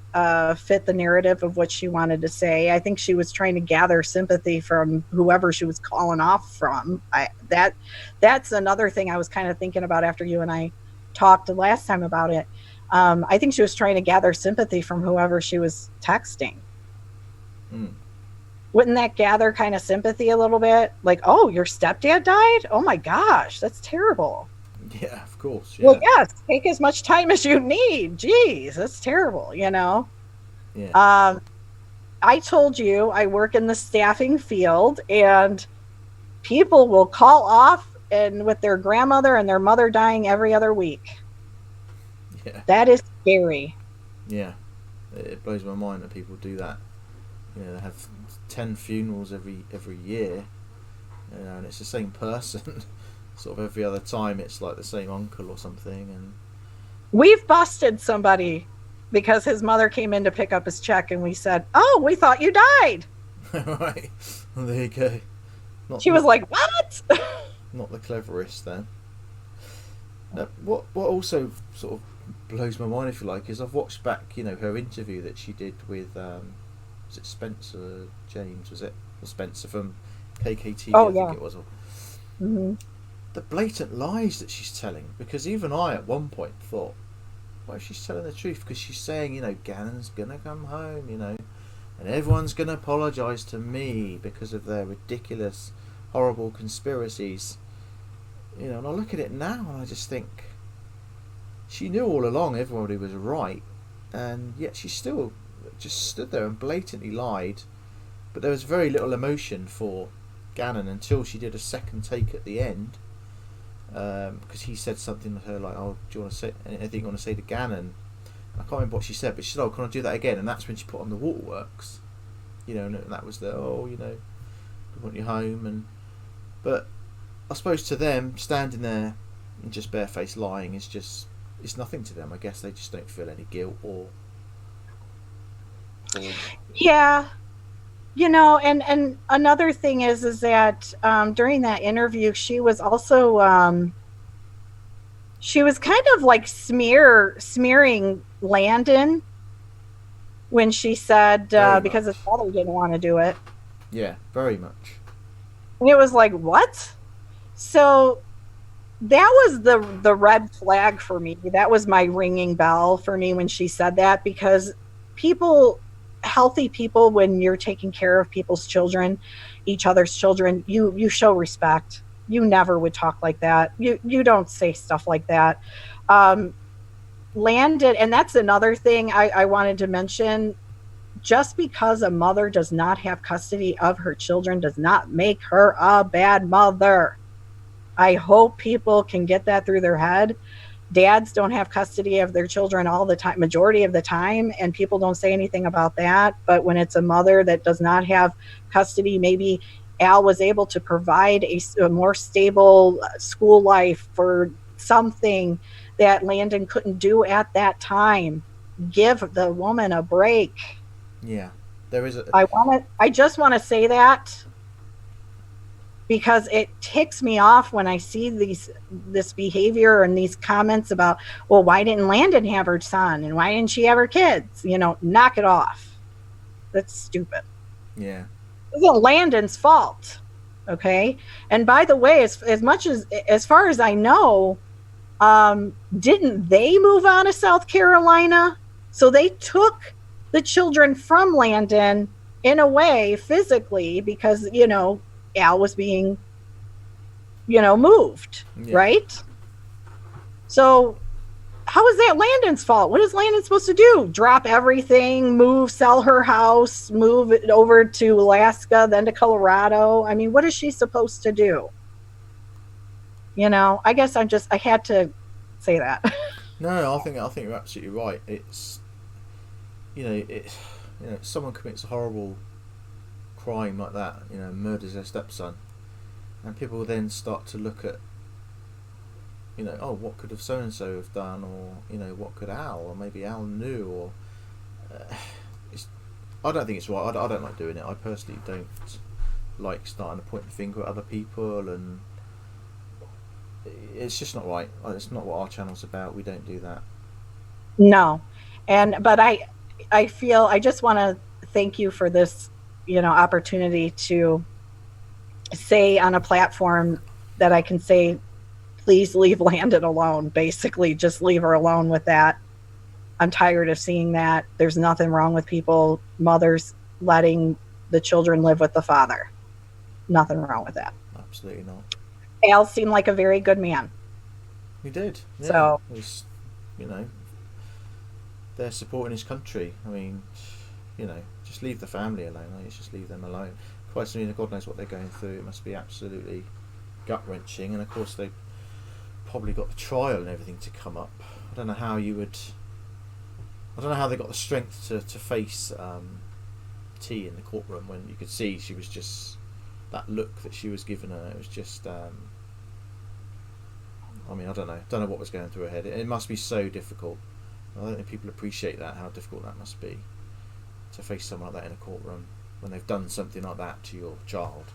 fit the narrative of what she wanted to say. I think she was trying to gather sympathy from whoever she was calling off from. That's another thing I was kind of thinking about after you and I talked the last time about it. I think she was trying to gather sympathy from whoever she was texting. Mm. Wouldn't that gather kind of sympathy a little bit? Like, oh, your stepdad died? Oh my gosh, that's terrible. Yeah, of course. Yeah. Well, yes, take as much time as you need. Jeez, that's terrible, Yeah. I told you I work in the staffing field, and people will call off and with their grandmother and their mother dying every other week. Yeah. That is scary. Yeah. It blows my mind that people do that. You know, they have 10 funerals every year, you know, and it's the same person. Sort of every other time, it's like the same uncle or something. And We've busted somebody because his mother came in to pick up his check, and we said, "Oh, we thought you died." right, well, there you go. Not She was not like, "What?" not the cleverest then. What also sort of blows my mind, if you like, is I've watched back, you know, her interview that she did with was it Spencer James, was it, or Spencer from KKTV, Oh I think yeah. it was. Hmm. The blatant lies that she's telling, because even I at one point thought, what if she's telling the truth? Because she's saying, you know, Gannon's gonna come home, you know, and everyone's gonna apologise to me because of their ridiculous, horrible conspiracies. You know, and I look at it now and I just think she knew all along everybody was right, and yet she still just stood there and blatantly lied. But there was very little emotion for Gannon until she did a second take at the end, because he said something to her like, "Oh, do you want to say anything you want to say to Gannon?" I can't remember what she said, but she said, "Oh, can I do that again?" And that's when she put on the waterworks, you know, and that was the, "Oh, you know, we want you home." And but I suppose to them, standing there and just barefaced lying is just, it's nothing to them. I guess they just don't feel any guilt or Yeah. And another thing is that during that interview, she was kind of like smearing Landon when she said very because his much. father didn't want to do it. Yeah, very much. And it was like, what? So that was the red flag for me. That was my ringing bell for me when she said that, because people, healthy people, when you're taking care of people's children, each other's children, you show respect. You never would talk like that. You don't say stuff like that. Um, Landon, and that's another thing I wanted to mention. Just because a mother does not have custody of her children does not make her a bad mother. I hope people can get that through their head. Dads don't have custody of their children all the time, majority of the time, and people don't say anything about that. But when it's a mother that does not have custody, maybe Al was able to provide a more stable school life for something that Landon couldn't do at that time. Give the woman a break. Yeah, there is a I just want to say that because it ticks me off when I see this behavior and these comments about, well, why didn't Landon have her son and why didn't she have her kids? Knock it off. That's stupid. yeah. It wasn't Landon's fault. Okay. And by the way, as far as I know, didn't they move out of South Carolina? So they took the children from Landon in a way physically because, Al was being, moved, Yeah. right? So how is that Landon's fault? What is Landon supposed to do? Drop everything, move, sell her house, move it over to Alaska, then to Colorado? I mean, what is she supposed to do? I guess I had to say that. No, I think you're absolutely right. It's, someone commits a horrible crime like that, murders their stepson, and people then start to look at, oh, what could have so and so have done, or what could Al, or maybe Al knew, or it's. I don't think it's right. I don't like doing it. I personally don't like starting to point the finger at other people, and it's just not right. It's not what our channel's about. We don't do that. No. But I feel I just want to thank you for this, opportunity to say on a platform that I can say, please leave Landon alone. Basically, just leave her alone with that. I'm tired of seeing that. There's nothing wrong with mothers letting the children live with the father. Nothing wrong with that. Absolutely not. Al seemed like a very good man. He did. Yeah. So, It was, you know, they're supporting his country. I mean, just leave the family alone. Let's just leave them alone. Christ, I mean, God knows what they're going through. It must be absolutely gut wrenching. And of course, they probably got the trial and everything to come up. I don't know how you would. I don't know how they got the strength to face T in the courtroom when you could see she was just that look that she was giving her. It was just. I mean, I don't know what was going through her head. It must be so difficult. I don't think people appreciate that, how difficult that must be to face someone like that in a courtroom when they've done something like that to your child.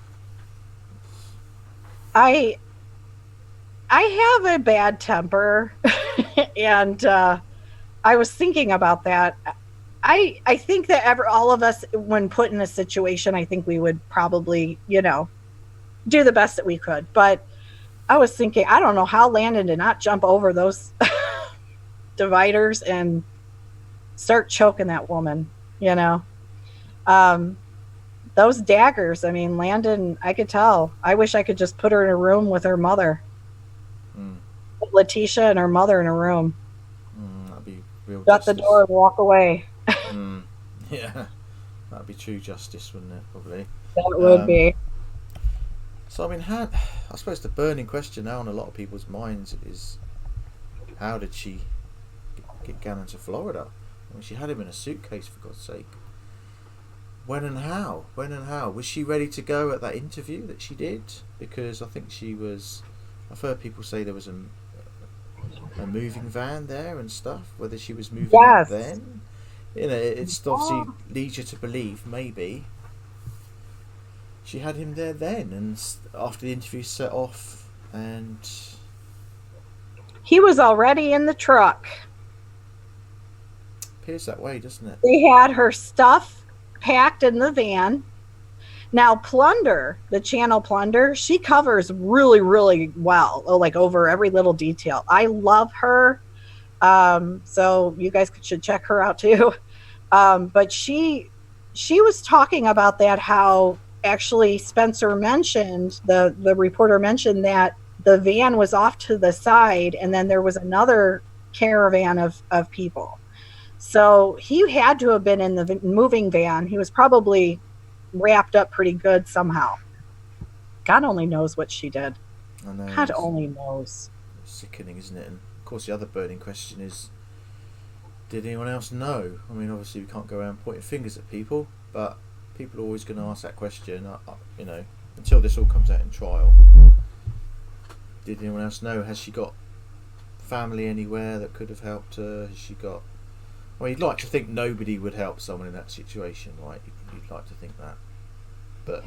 I have a bad temper, and I was thinking about that. I think that all of us, when put in a situation, I think we would probably, do the best that we could. But I was thinking, I don't know how Landon did not jump over those dividers and start choking that woman, those daggers. I mean, Landon, I could tell. I wish I could just put her in a room with her mother. Put Letecia and her mother in a room. That'd be real Shut justice. the door and walk away. Yeah, that'd be true justice, wouldn't it? Probably. That would be. So, I mean, I suppose the burning question now on a lot of people's minds is, how did she get Gannon to Florida? I mean, she had him in a suitcase, for God's sake. When and how? Was she ready to go at that interview that she did? Because I think I've heard people say there was a moving van there and stuff. Whether she was moving up then, it's obviously leads you to believe maybe she had him there then, and after the interview set off, and he was already in the truck. Appears that way, doesn't it? They had her stuff packed in the van. Now, Plunder, the channel Plunder, she covers really, really well, like over every little detail. I love her. So you guys should check her out too. But she was talking about that, how actually Spencer mentioned, the reporter mentioned that the van was off to the side and then there was another caravan of people. So he had to have been in the moving van. He was probably wrapped up pretty good somehow. God only knows what she did. I know. God only knows. It's sickening, isn't it? And of course the other burning question is, did anyone else know? I mean, obviously we can't go around pointing fingers at people, but people are always going to ask that question, until this all comes out in trial. Did anyone else know? Has she got family anywhere that could have helped her? Has she got... Well, you'd like to think nobody would help someone in that situation, right? You'd like to think that. But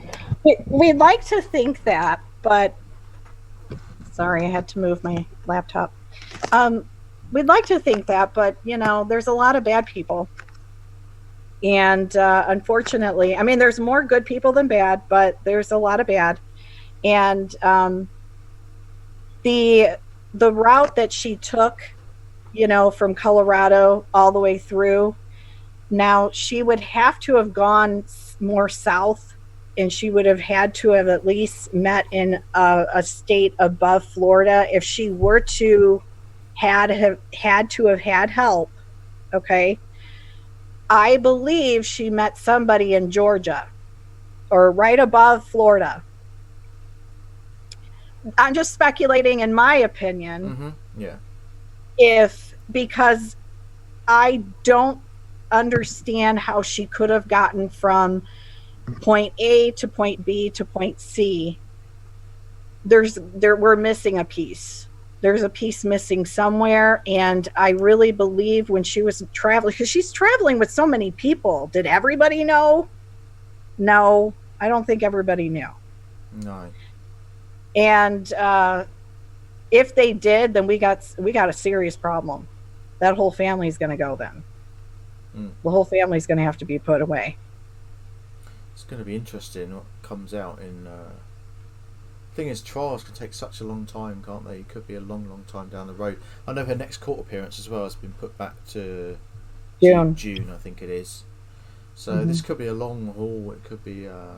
we'd like to think that, but... Sorry, I had to move my laptop. We'd like to think that, but, there's a lot of bad people. And unfortunately, I mean, there's more good people than bad, but there's a lot of bad. And the route that she took, from Colorado all the way through, now she would have to have gone more south, and she would have had to have at least met in a state above Florida if she were to had to have had help. Okay. I believe she met somebody in Georgia or right above Florida. I'm just speculating, in my opinion. Yeah. Because I don't understand how she could have gotten from point A to point B to point C. We're missing a piece. There's a piece missing somewhere, and I really believe when she was traveling, because she's traveling with so many people, did everybody know? No, I don't think everybody knew. No. And if they did, then we got a serious problem. That whole family's going to go then. The whole family's going to have to be put away. It's going to be interesting what comes out in... thing is, trials can take such a long time, can't they? It could be a long time down the road. I know her next court appearance as well has been put back to June, I think it is. So this could be a long haul. It could be a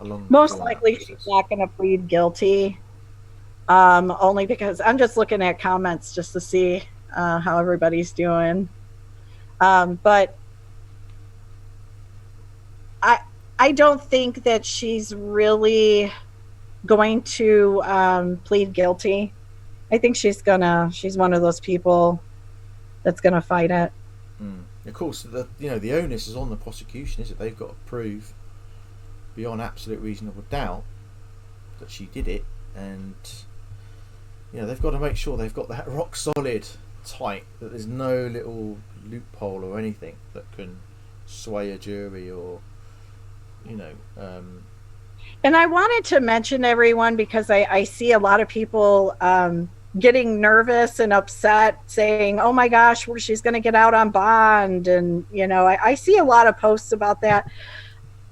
long... Most likely she's not going to plead guilty. Only because I'm just looking at comments just to see how everybody's doing. But I don't think that she's really going to plead guilty. I think she's one of those people that's gonna fight it. Of course, the onus is on the prosecution, is it? They've got to prove beyond absolute reasonable doubt that she did it, and they've got to make sure they've got that rock solid tight, that there's no little loophole or anything that can sway a jury, or And I wanted to mention everyone, because I see a lot of people getting nervous and upset, saying, oh my gosh, she's going to get out on bond. And, I see a lot of posts about that.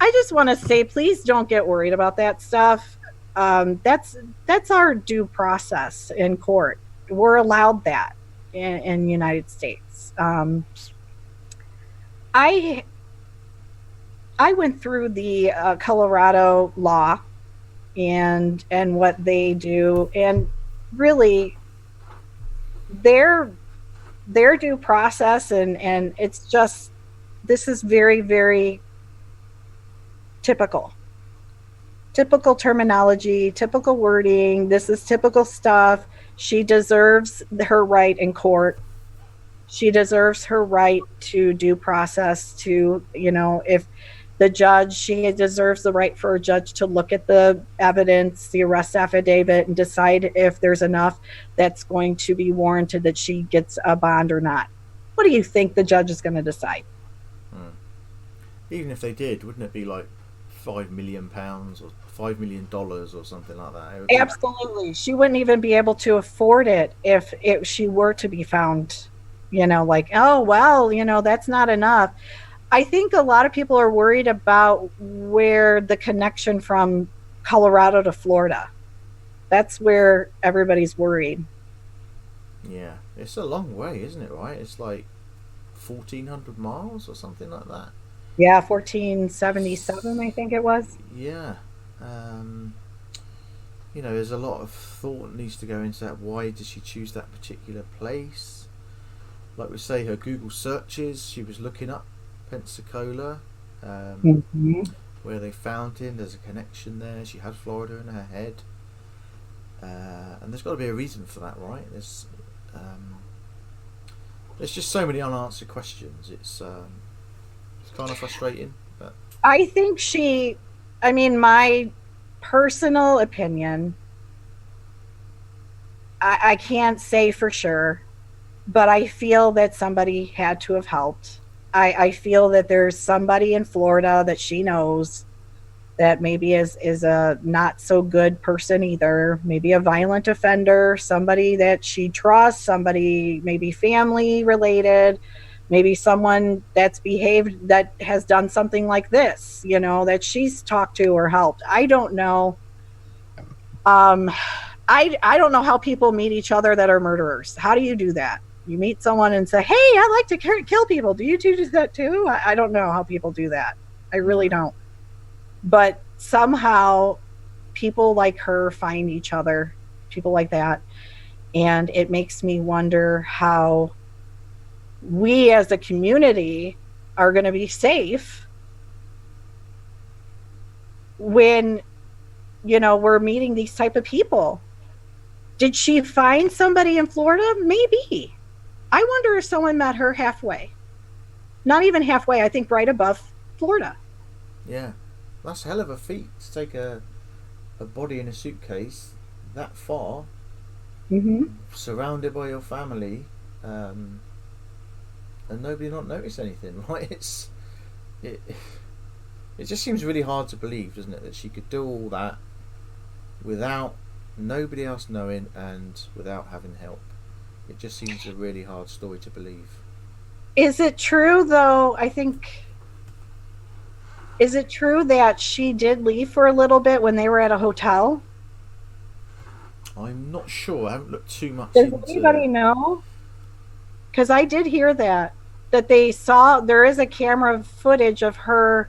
I just want to say, please don't get worried about that stuff. That's our due process in court. We're allowed that in the United States. I went through the Colorado law and what they do, and really their due process, and it's just, this is very, very typical terminology, typical wording. This is typical stuff. She deserves her right in court. She deserves her right to due process, to, if the judge, she deserves the right for a judge to look at the evidence, the arrest affidavit, and decide if there's enough that's going to be warranted that she gets a bond or not. What do you think the judge is going to decide? Even if they did, wouldn't it be like £5 million or $5 million or something like that? Absolutely. She wouldn't even be able to afford it if she were to be found, like, oh, well, that's not enough. I think a lot of people are worried about where the connection from Colorado to Florida. That's where everybody's worried. Yeah, it's a long way, isn't it, right? It's like 1,400 miles or something like that. Yeah, 1477, I think it was. Yeah. There's a lot of thought needs to go into that. Why did she choose that particular place? Like we say, her Google searches, she was looking up Pensacola, where they found him. There's a connection there. She had Florida in her head, and there's got to be a reason for that, right? There's just so many unanswered questions. It's kind of frustrating, but I think my personal opinion, I can't say for sure, but I feel that somebody had to have helped. I feel that there's somebody in Florida that she knows that maybe is a not so good person either, maybe a violent offender, somebody that she trusts, somebody maybe family related, maybe someone that's behaved, that has done something like this, that she's talked to or helped. I don't know. I don't know how people meet each other that are murderers. How do you do that? You meet someone and say, hey, I like to kill people. Do you do that too? I don't know how people do that. I really don't. But somehow people like her find each other, people like that. And it makes me wonder how we as a community are going to be safe when, we're meeting these type of people. Did she find somebody in Florida? Maybe. I wonder if someone met her halfway. Not even halfway, I think right above Florida. Yeah. That's a hell of a feat to take a body in a suitcase that far, surrounded by your family, and nobody not notice anything, right? It just seems really hard to believe, doesn't it, that she could do all that without nobody else knowing and without having help. It just seems a really hard story to believe. Is it true, though? Is it true that she did leave for a little bit when they were at a hotel? I'm not sure. I haven't looked too much into... Does anybody know? Because I did hear that they saw, there is a camera footage of her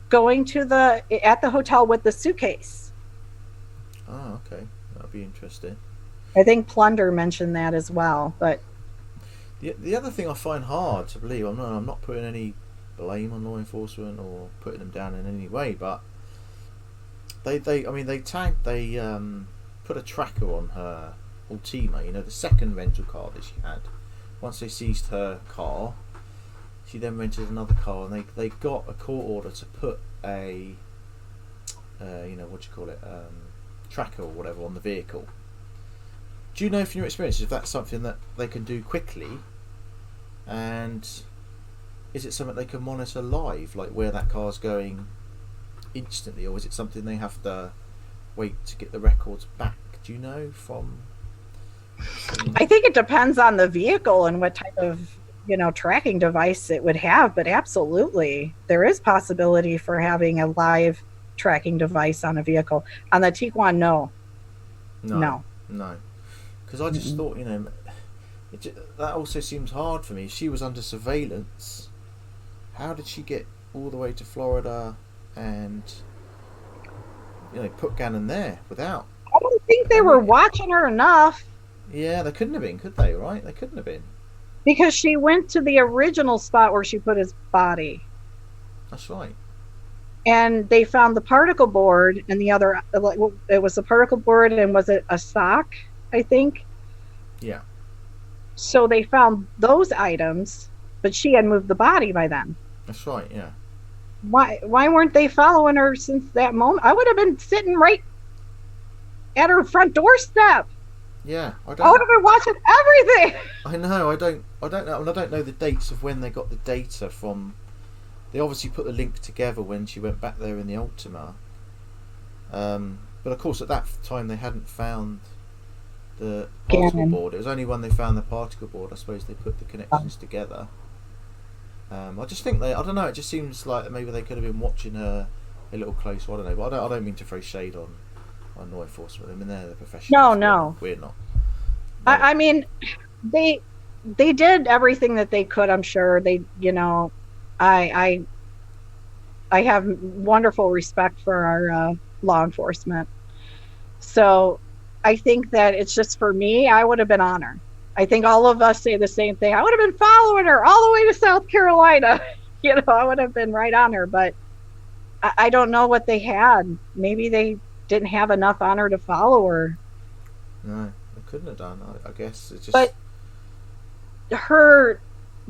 going at the hotel with the suitcase. Oh, okay. That'll be interesting. I think Plunder mentioned that as well, but the other thing I find hard to believe, I'm not putting any blame on law enforcement or putting them down in any way, but they put a tracker on her Ultima, the second rental car that she had. Once they seized her car, she then rented another car, and they got a court order to put a tracker or whatever on the vehicle. Do you know from your experience if that's something that they can do quickly, and is it something they can monitor live, like where that car's going instantly, or is it something they have to wait to get the records back? Do you know from I think it depends on the vehicle and what type of tracking device it would have, but absolutely there is possibility for having a live tracking device on a vehicle. On the Tiguan, no. Because I just thought, that also seems hard for me. If she was under surveillance, how did she get all the way to Florida and put Gannon there without? I don't think they were watching her enough. Yeah, they couldn't have been, could they? Right? They couldn't have been. Because she went to the original spot where she put his body. That's right. And they found the particle board and the other, it was a particle board, and was it a sock, I think? Yeah. So they found those items, but she had moved the body by then. That's right, yeah. Why weren't they following her since that moment? I would have been sitting right at her front doorstep. Yeah, I would have been watching everything. I know. I don't know. And I don't know the dates of when they got the data from. They obviously put the link together when she went back there in the Ultima. But of course, at that time they hadn't found the particle board. It was only when they found the particle board, I suppose, they put the connections together. I just think I don't know. It just seems like maybe they could have been watching her a little closer. I don't know. But I don't mean to throw shade on law enforcement. I mean, they're the professionals. No. We're not. I mean, they did everything that they could. I'm sure they. I have wonderful respect for our law enforcement. So I think that it's just, for me, I would have been on her. I think all of us say the same thing. I would have been following her all the way to South Carolina. I would have been right on her. But I don't know what they had. Maybe they didn't have enough on her to follow her. No, they couldn't have done. I guess it's just. But her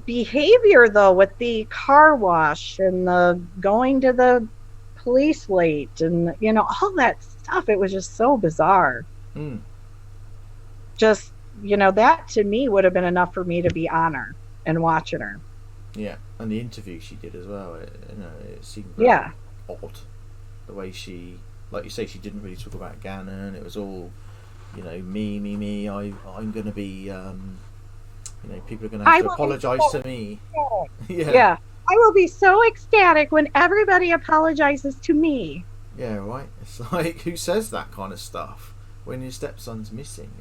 behavior, though, with the car wash and the going to the police late and all that stuff, it was just so bizarre. Just that to me would have been enough for me to be on her and watching her. Yeah, and the interview she did as well, it seemed very odd, the way she, like you say, she didn't really talk about Gannon. It was all me, I'm gonna be people are going to have to apologise to me. Yeah. I will be so ecstatic when everybody apologizes to me. Yeah, right. It's like, who says that kind of stuff when your stepson's missing?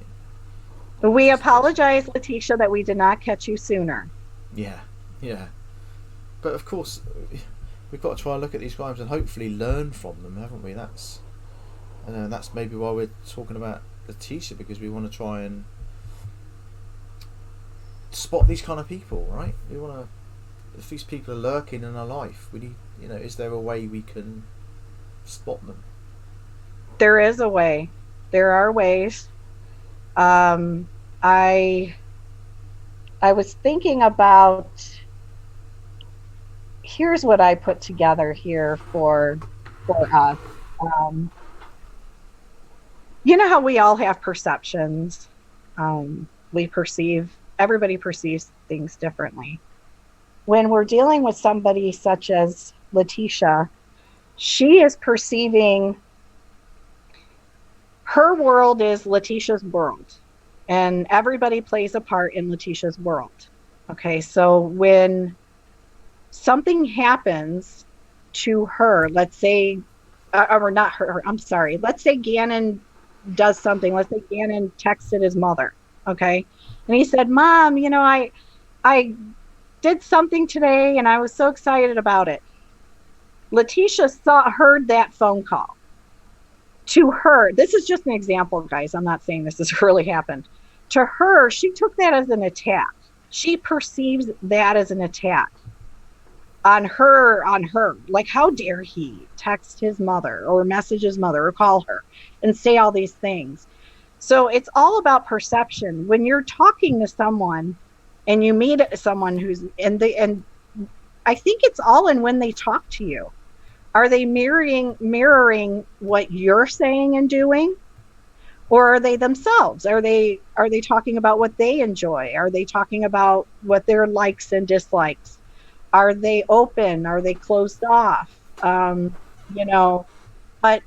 We apologize, Letecia, that we did not catch you sooner. Yeah. But of course, we've got to try and look at these crimes and hopefully learn from them, haven't we? That's maybe why we're talking about Letecia, because we want to try and spot these kind of people, right? We want to, if these people are lurking in our life, we need, is there a way we can spot them? There is a way. There are ways. I was thinking about, here's what I put together here for us. How we all have perceptions. Everybody perceives things differently. When we're dealing with somebody such as Letecia, she is perceiving, her world is Letecia's world, and everybody plays a part in Letecia's world. Okay, so when something happens to her, let's say, or not her, I'm sorry, let's say Gannon does something, let's say Gannon texted his mother, okay? And he said, Mom, I did something today and I was so excited about it. Letecia heard that phone call. To her, this is just an example, guys. I'm not saying this has really happened. To her, she took that as an attack. She perceives that as an attack on her. Like, how dare he text his mother or message his mother or call her and say all these things? So it's all about perception. When you're talking to someone and you meet someone who's and I think it's all in when they talk to you. Are they mirroring what you're saying and doing? Or are they themselves? Are they talking about what they enjoy? Are they talking about what their likes and dislikes? Are they open? Are they closed off? You know, but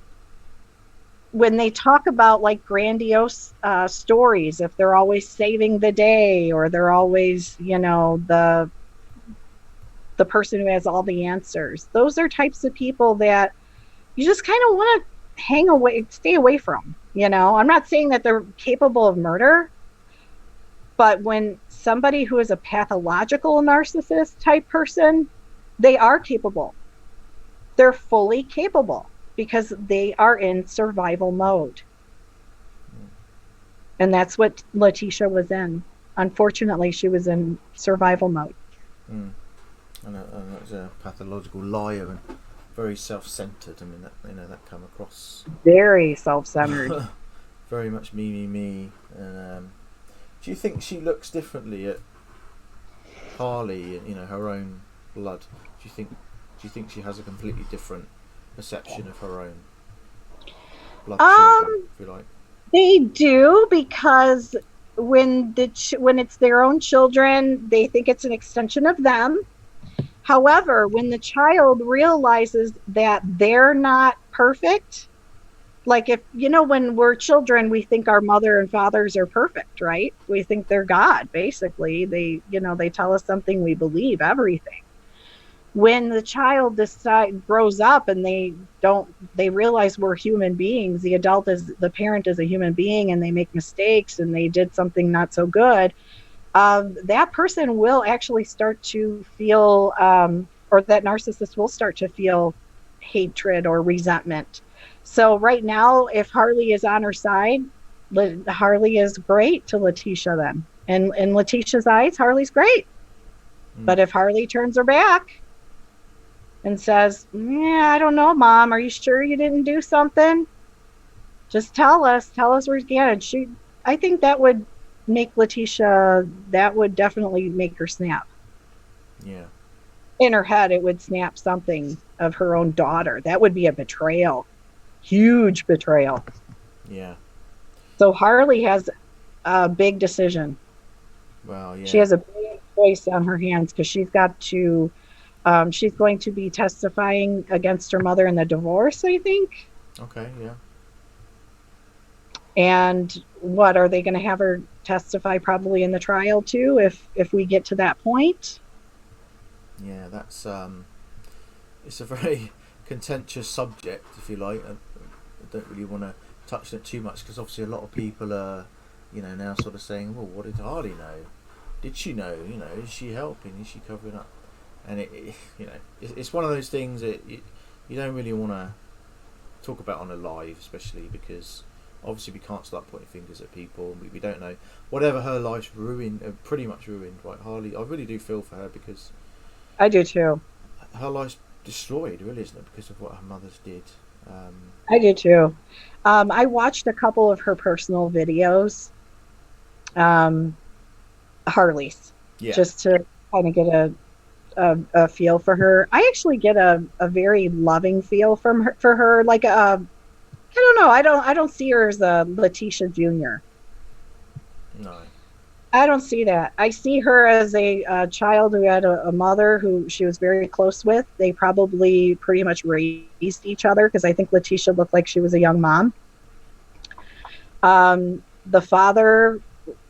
when they talk about like grandiose stories, if they're always saving the day, or they're always, the person who has all the answers, those are types of people that you just kind of want to stay away from. I'm not saying that they're capable of murder, but when somebody who is a pathological narcissist type person, they are capable. They're fully capable because they are in survival mode. And that's what Letecia was in. Unfortunately, she was in survival mode. Mm. And that's a pathological liar and very self-centered. I mean, that come across very self-centered. Very much me. And do you think she looks differently at Harley? Her own blood. Do you think she has a completely different perception of her own blood children, if you like? They do, because when it's their own children, they think it's an extension of them. However, when the child realizes that they're not perfect, like when we're children, we think our mother and fathers are perfect, right? We think they're God, basically. They tell us something, we believe everything. When the child grows up and they realize we're human beings, the parent is a human being, and they make mistakes and they did something not so good, that person will actually start to feel, or that narcissist will start to feel hatred or resentment. So right now, if Harley is on her side, Harley is great to Letecia then. And in Letecia's eyes, Harley's great. But if Harley turns her back and says, yeah, I don't know, Mom, are you sure you didn't do something? Just tell us where you get it. I think that would make Letecia, that would definitely make her snap. Yeah. In her head, it would snap something of her own daughter. That would be a betrayal. Huge betrayal. Yeah. So Harley has a big decision. Well, yeah. She has a big choice on her hands, because she's got to, she's going to be testifying against her mother in the divorce, I think. Okay, yeah. And what are they going to have her testify probably in the trial too, if we get to that point? Yeah, that's it's a very contentious subject, if you like. I don't really want to touch on it too much, because obviously a lot of people are, now sort of saying, well, what did Harley know? Did she know? Is she helping? Is she covering up? And it's one of those things that you don't really want to talk about on a live, especially because obviously we can't start pointing fingers at people. We don't know. Whatever her life's ruined, pretty much ruined, right? Harley, I really do feel for her, because I do too. Her life's destroyed, really, isn't it, because of what her mother's did. I do too. I watched a couple of her personal videos, Harley's, just to kind of get a feel for her. I actually get a very loving feel for her. Like I don't know. I don't see her as a Letecia Jr. No. I don't see that. I see her as a child who had a mother who she was very close with. They probably pretty much raised each other, because I think Letecia looked like she was a young mom. The father,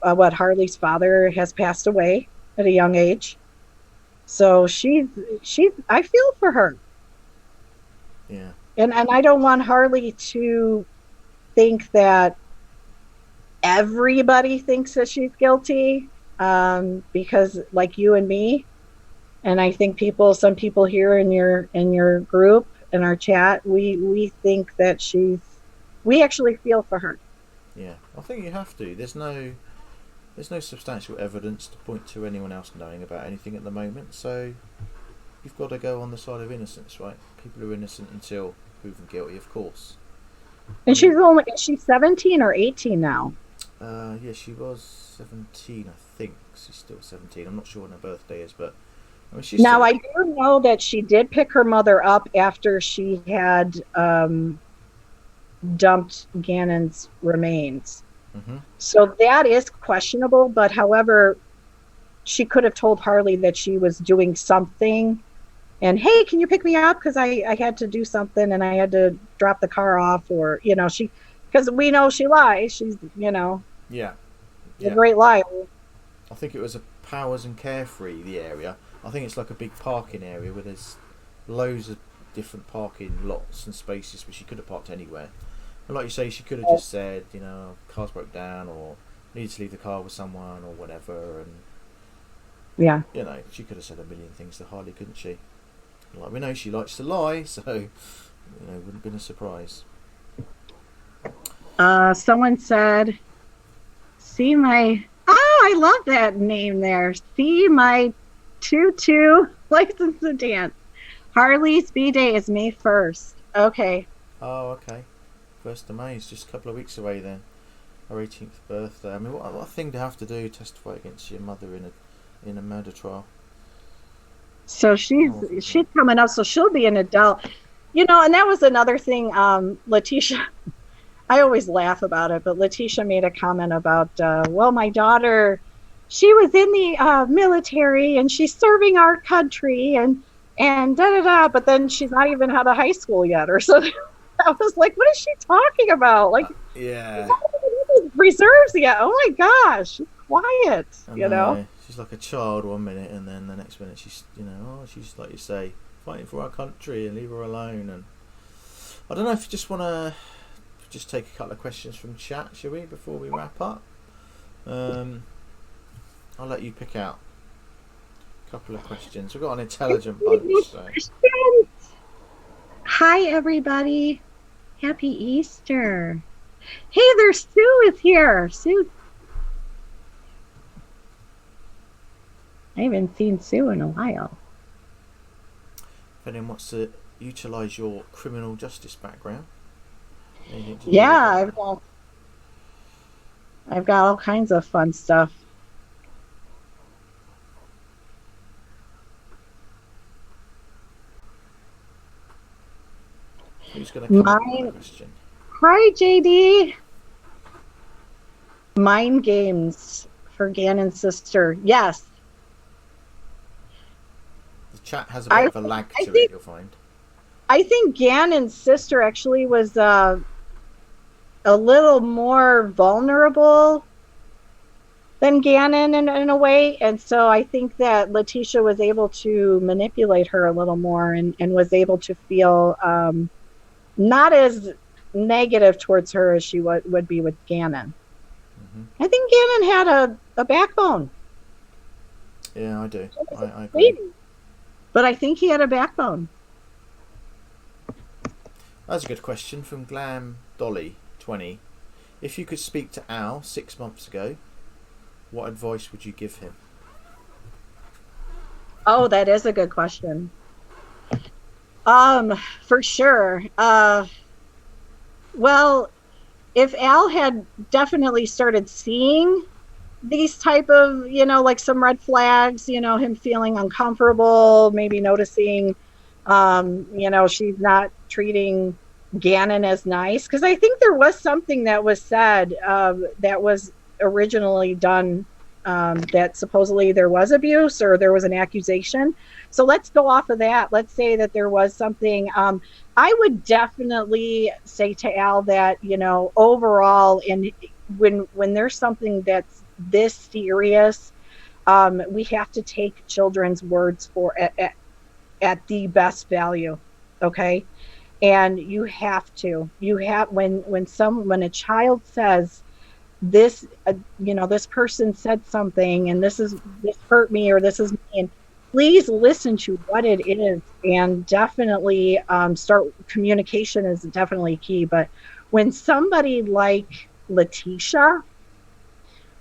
Harley's father, has passed away at a young age. So I feel for her. Yeah. And I don't want Harley to think that everybody thinks that she's guilty, because like you and me, and I think some people here in your group, in our chat, we think that we actually feel for her. Yeah, I think you have to. There's no substantial evidence to point to anyone else knowing about anything at the moment, so you've got to go on the side of innocence, right? People are innocent until proven guilty, of course. And she's 17 or 18 now. Yeah, she was 17, I think. She's still 17. I'm not sure when her birthday is, but I mean, she's Now still. I do know that she did pick her mother up after she had dumped Gannon's remains. Hmm. So that is questionable, but however, she could have told Harley that she was doing something and, hey, can you pick me up? Because I had to do something and I had to drop the car off, or, because we know she lies. She's, Yeah, a yeah. great liar. I think it was a Powers and Carefree, the area. I think it's like a big parking area where there's loads of different parking lots and spaces where she could have parked anywhere. And like you say, she could have just said, car's broke down or needed to leave the car with someone or whatever. And, Yeah. she could have said a million things to Harley, couldn't she? Like we know she likes to lie, so, wouldn't have been a surprise. Someone said, see my, I love that name there. See my tutu license to dance. Harley's B-Day is May 1st. Okay. Oh, okay. 1st of May is just a couple of weeks away then. Her 18th birthday. I mean, what a thing to have to do, testify against your mother in a murder trial. So she's coming up, so she'll be an adult. And that was another thing, Letecia, I always laugh about it, but Letecia made a comment about, my daughter, she was in the military and she's serving our country and da-da-da, but then she's not even out of high school yet or something. I was like, what is she talking about? Like, yeah. Reserves yet. Oh my gosh, she's quiet, She's like a child one minute, and then the next minute she's, she's like you say, fighting for our country, and leave her alone. And I don't know if you just want to just take a couple of questions from chat, shall we, before we wrap up? I'll let you pick out a couple of questions. We've got an intelligent bunch. So. Hi, everybody. Happy Easter. Hey, there's Sue is here. Sue. I haven't seen Sue in a while. If anyone wants to utilise your criminal justice background. Yeah, I've got all kinds of fun stuff. Who's going to come up with a question? Hi, JD. Mind games for Gannon's sister. Yes. The chat has a bit of a lag to it, you'll find. I think Gannon's sister actually was a little more vulnerable than Gannon in a way. And so I think that Letecia was able to manipulate her a little more and was able to feel not as negative towards her as she would be with Gannon. Mm-hmm. I think Gannon had a backbone. Yeah, I do. I agree. But I think he had a backbone. That's a good question from Glam Dolly 20. If you could speak to Al 6 months ago, what advice would you give him? Oh, that is a good question. For sure. Well, if Al had definitely started seeing these type of, like some red flags, him feeling uncomfortable, maybe noticing, she's not treating Gannon as nice. Because I think there was something that was said that was originally done, that supposedly there was abuse or there was an accusation. So let's go off of that. Let's say that there was something. I would definitely say to Al that, overall, and when there's something that's this serious, we have to take children's words for at the best value. Okay. And you have when a child says this, this person said something and this hurt me or this is mean, please listen to what it is and definitely communication is definitely key. But when somebody like Letecia,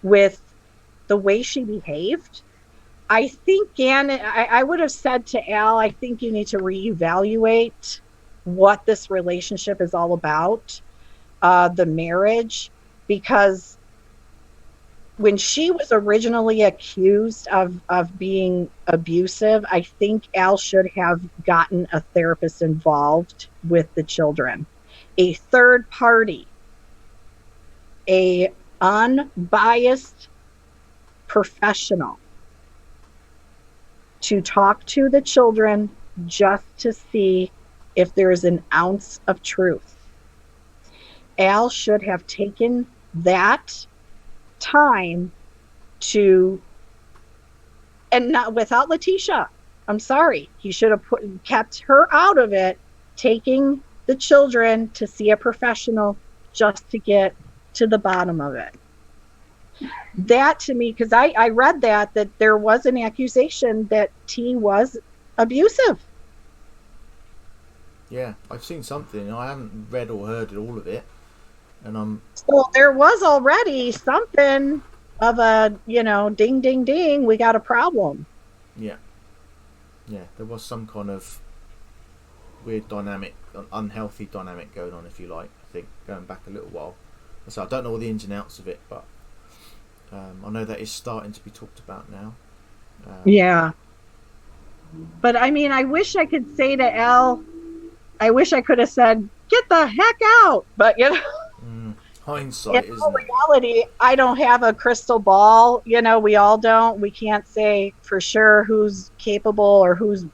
with the way she behaved, I think Gannon, I would have said to Al, I think you need to reevaluate what this relationship is all about. the marriage, because when she was originally accused of being abusive, I think Al should have gotten a therapist involved with the children, a third party, a unbiased professional to talk to the children just to see if there's an ounce of truth. Al should have taken that time to, and not without Letecia. I'm sorry. He should have kept her out of it, taking the children to see a professional just to get to the bottom of it. That to me, because I read that there was an accusation that T was abusive. Yeah, I've seen something. I haven't read or heard all of it, and so there was already something of a, ding ding ding, we got a problem. Yeah, there was some kind of weird dynamic, unhealthy dynamic going on, if you like. I think going back a little while. So I don't know all the ins and outs of it, but I know that is starting to be talked about now. Yeah. But I mean, I wish I could say to Elle, I wish I could have said, get the heck out. But, hindsight, in all reality, I don't have a crystal ball. We all don't. We can't say for sure who's capable or who's,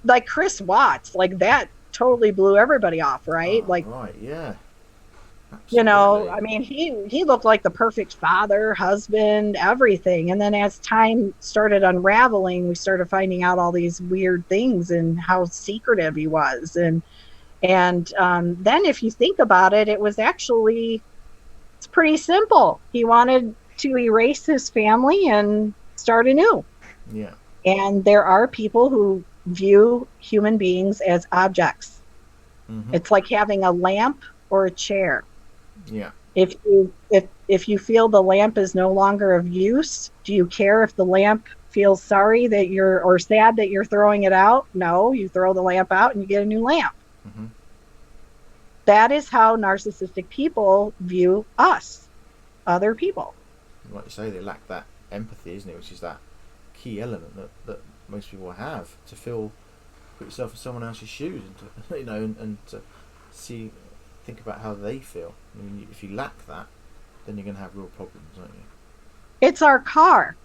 like Chris Watts, like that totally blew everybody off, right? Right, yeah. Absolutely. I mean, he looked like the perfect father, husband, everything. And then as time started unraveling, we started finding out all these weird things and how secretive he was. And then if you think about it, it was actually, it's pretty simple. He wanted to erase his family and start anew. Yeah. And there are people who view human beings as objects. Mm-hmm. It's like having a lamp or a chair. Yeah. If you feel the lamp is no longer of use, do you care if the lamp feels sorry that or sad that you're throwing it out? No, you throw the lamp out and you get a new lamp. Mm-hmm. That is how narcissistic people view us, other people. Like you say, they lack that empathy, isn't it? Which is that key element that most people have, to put yourself in someone else's shoes and to, and to think about how they feel. I mean, if you lack that, then you're going to have real problems, aren't you? It's our car.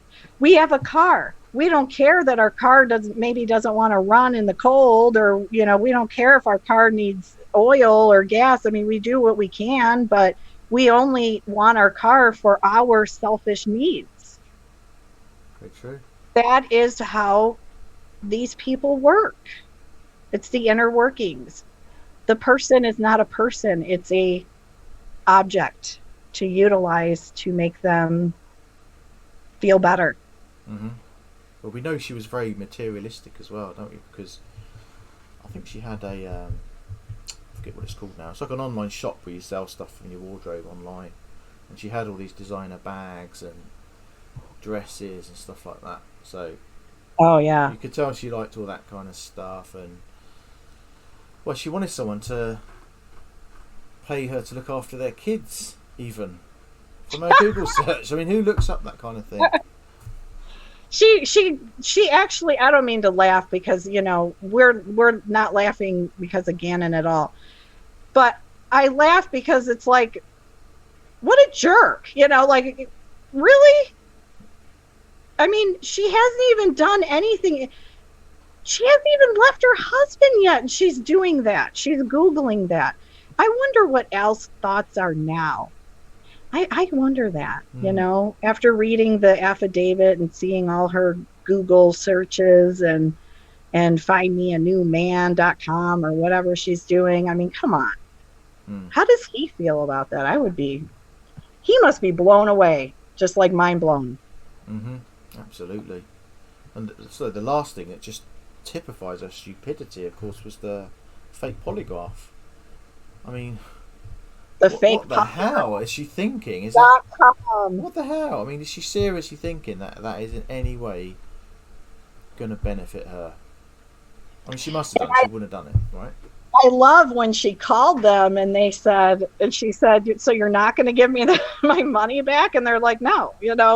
We have a car. We don't care that our car doesn't want to run in the cold, or we don't care if our car needs oil or gas. I mean, we do what we can, but we only want our car for our selfish needs. Very true. That is how these people work. It's the inner workings. The person is not a person. It's a object to utilize to make them feel better. Mm-hmm. Well, we know she was very materialistic as well, don't we? Because I think she had I forget what it's called now. It's like an online shop where you sell stuff from your wardrobe online. And she had all these designer bags and dresses and stuff like that. So, oh yeah, you could tell she liked all that kind of stuff. And well, she wanted someone to pay her to look after their kids, even from her Google search. I mean, who looks up that kind of thing? She actually, I don't mean to laugh because we're not laughing because of Gannon at all, but I laugh because it's like, what a jerk, like, really? I mean, she hasn't even done anything. She hasn't even left her husband yet, and she's doing that. She's Googling that. I wonder what Al's thoughts are now. I wonder that, after reading the affidavit and seeing all her Google searches and findmeanewman.com or whatever she's doing. I mean, come on. How does he feel about that? He must be blown away, just like mind blown. Mm-hmm. Absolutely. And so the last thing that just typifies her stupidity, of course, was the fake polygraph. I mean, what the hell is she thinking? What the hell? I mean, is she seriously thinking that is in any way going to benefit her? I mean, she must have done. She wouldn't have done it, right? I love when she called them and they said, and she said, so you're not going to give me my money back? And they're like, no,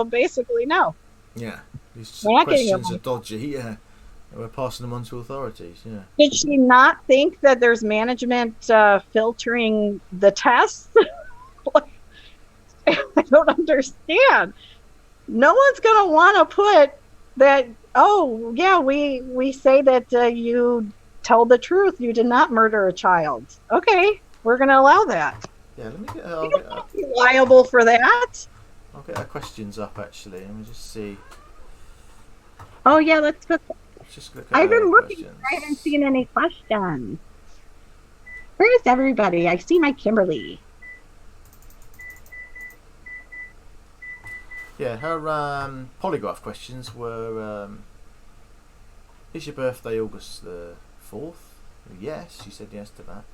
basically no. Yeah, these We're not getting your questions are money. dodgy. Yeah, we're passing them on to authorities. Yeah. Did she not think that there's management filtering the tests? I don't understand. No one's going to want to put that, oh, yeah, we say that you told the truth. You did not murder a child. Okay, we're going to allow that. Yeah, let me get. You don't want to be liable for that. I'll get our questions up actually. Let me just see. Oh, yeah, let's put. Let's just look at I've been looking. questions. I haven't seen any questions. Where is everybody? I see my Kimberly. Yeah, her polygraph questions were: is your birthday August the 4th? Yes, she said yes to that.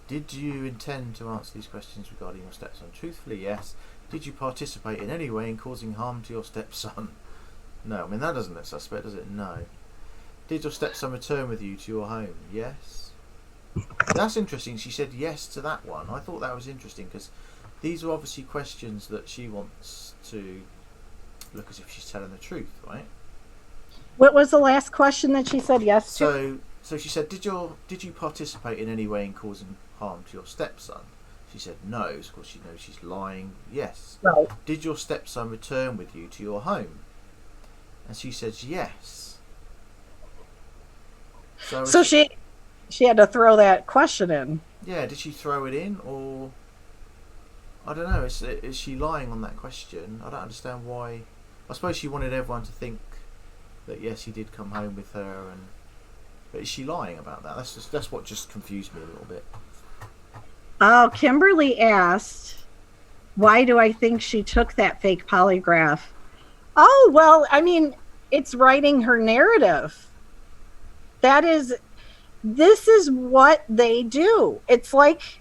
Did you intend to answer these questions regarding your stepson truthfully? Yes. Did you participate in any way in causing harm to your stepson? No. I mean, that doesn't look suspect, does it? No. Did your stepson return with you to your home? Yes. That's interesting. She said yes to that one. I thought that was interesting because these are obviously questions that she wants to look as if she's telling the truth, right? What was the last question that she said yes to? So she said, did you participate in any way in causing harm to your stepson? She said no. Of course, she knows she's lying. Yes. Right. Did your stepson return with you to your home? And she says yes. So she had to throw that question in. Yeah. Did she throw it in, or I don't know? Is she lying on that question? I don't understand why. I suppose she wanted everyone to think that yes, he did come home with her, but is she lying about that? That's what just confused me a little bit. Oh, Kimberly asked, why do I think she took that fake polygraph? Oh, well, I mean, it's writing her narrative. This is what they do. It's like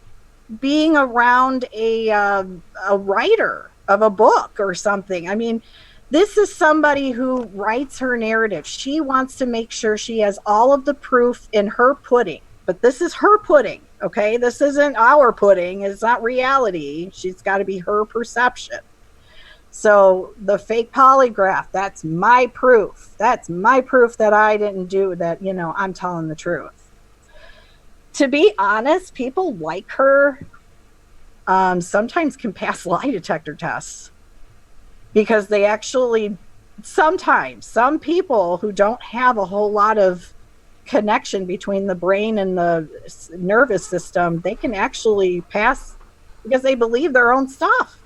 being around a writer of a book or something. I mean, this is somebody who writes her narrative. She wants to make sure she has all of the proof in her pudding. But this is her pudding, okay? This isn't our pudding. It's not reality. She's got to be her perception. So the fake polygraph, that's my proof. That's my proof that I didn't do that, I'm telling the truth. To be honest, people like her sometimes can pass lie detector tests because they actually, sometimes, some people who don't have a whole lot of connection between the brain and the nervous system, they can actually pass because they believe their own stuff.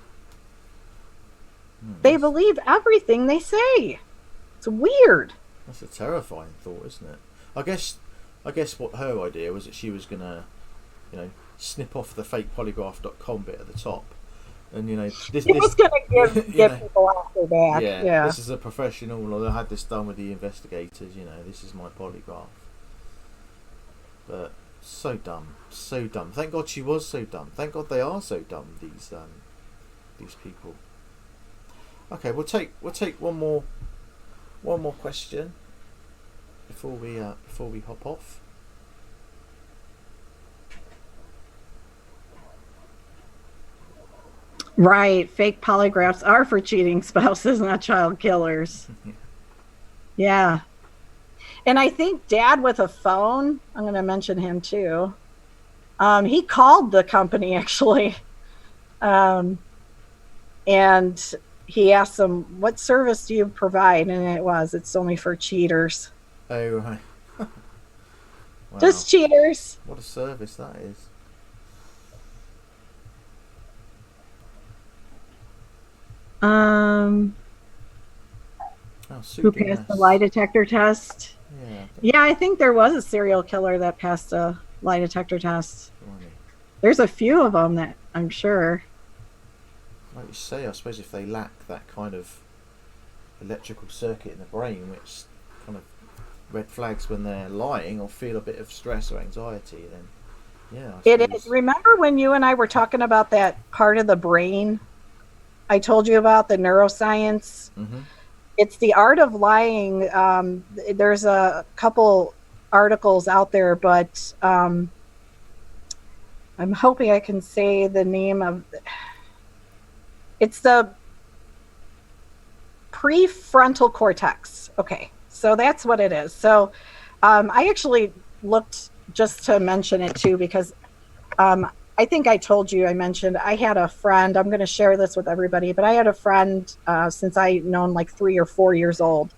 They believe everything they say. It's weird. That's a terrifying thought, isn't it? I guess what her idea was that she was gonna, snip off the fake polygraph.com bit at the top, and this was gonna give people off their back. Yeah. This is a professional. Or I had this done with the investigators. This is my polygraph. But so dumb, so dumb. Thank God she was so dumb. Thank God they are so dumb. These people. Okay, we'll take one more question before we hop off. Right, fake polygraphs are for cheating spouses, not child killers. Yeah. And I think Dad with a phone, I'm going to mention him too. He called the company actually. And he asked them, what service do you provide? And it's only for cheaters. Oh, right. Wow. Just cheaters. What a service that is. Who passed the lie detector test? Yeah, I think there was a serial killer that passed a lie detector test. Right. There's a few of them that I'm sure. Like you say, I suppose if they lack that kind of electrical circuit in the brain, which kind of red flags when they're lying or feel a bit of stress or anxiety, then yeah. It is. Remember when you and I were talking about that part of the brain I told you about, the neuroscience? Mm-hmm. It's the art of lying. There's a couple articles out there, but I'm hoping I can say the name of it's the prefrontal cortex. Okay, so that's what it is. So I actually looked just to mention it too, because I think I told you, I mentioned I had a friend. I'm going to share this with everybody, but I had a friend since I known like 3 or 4 years old,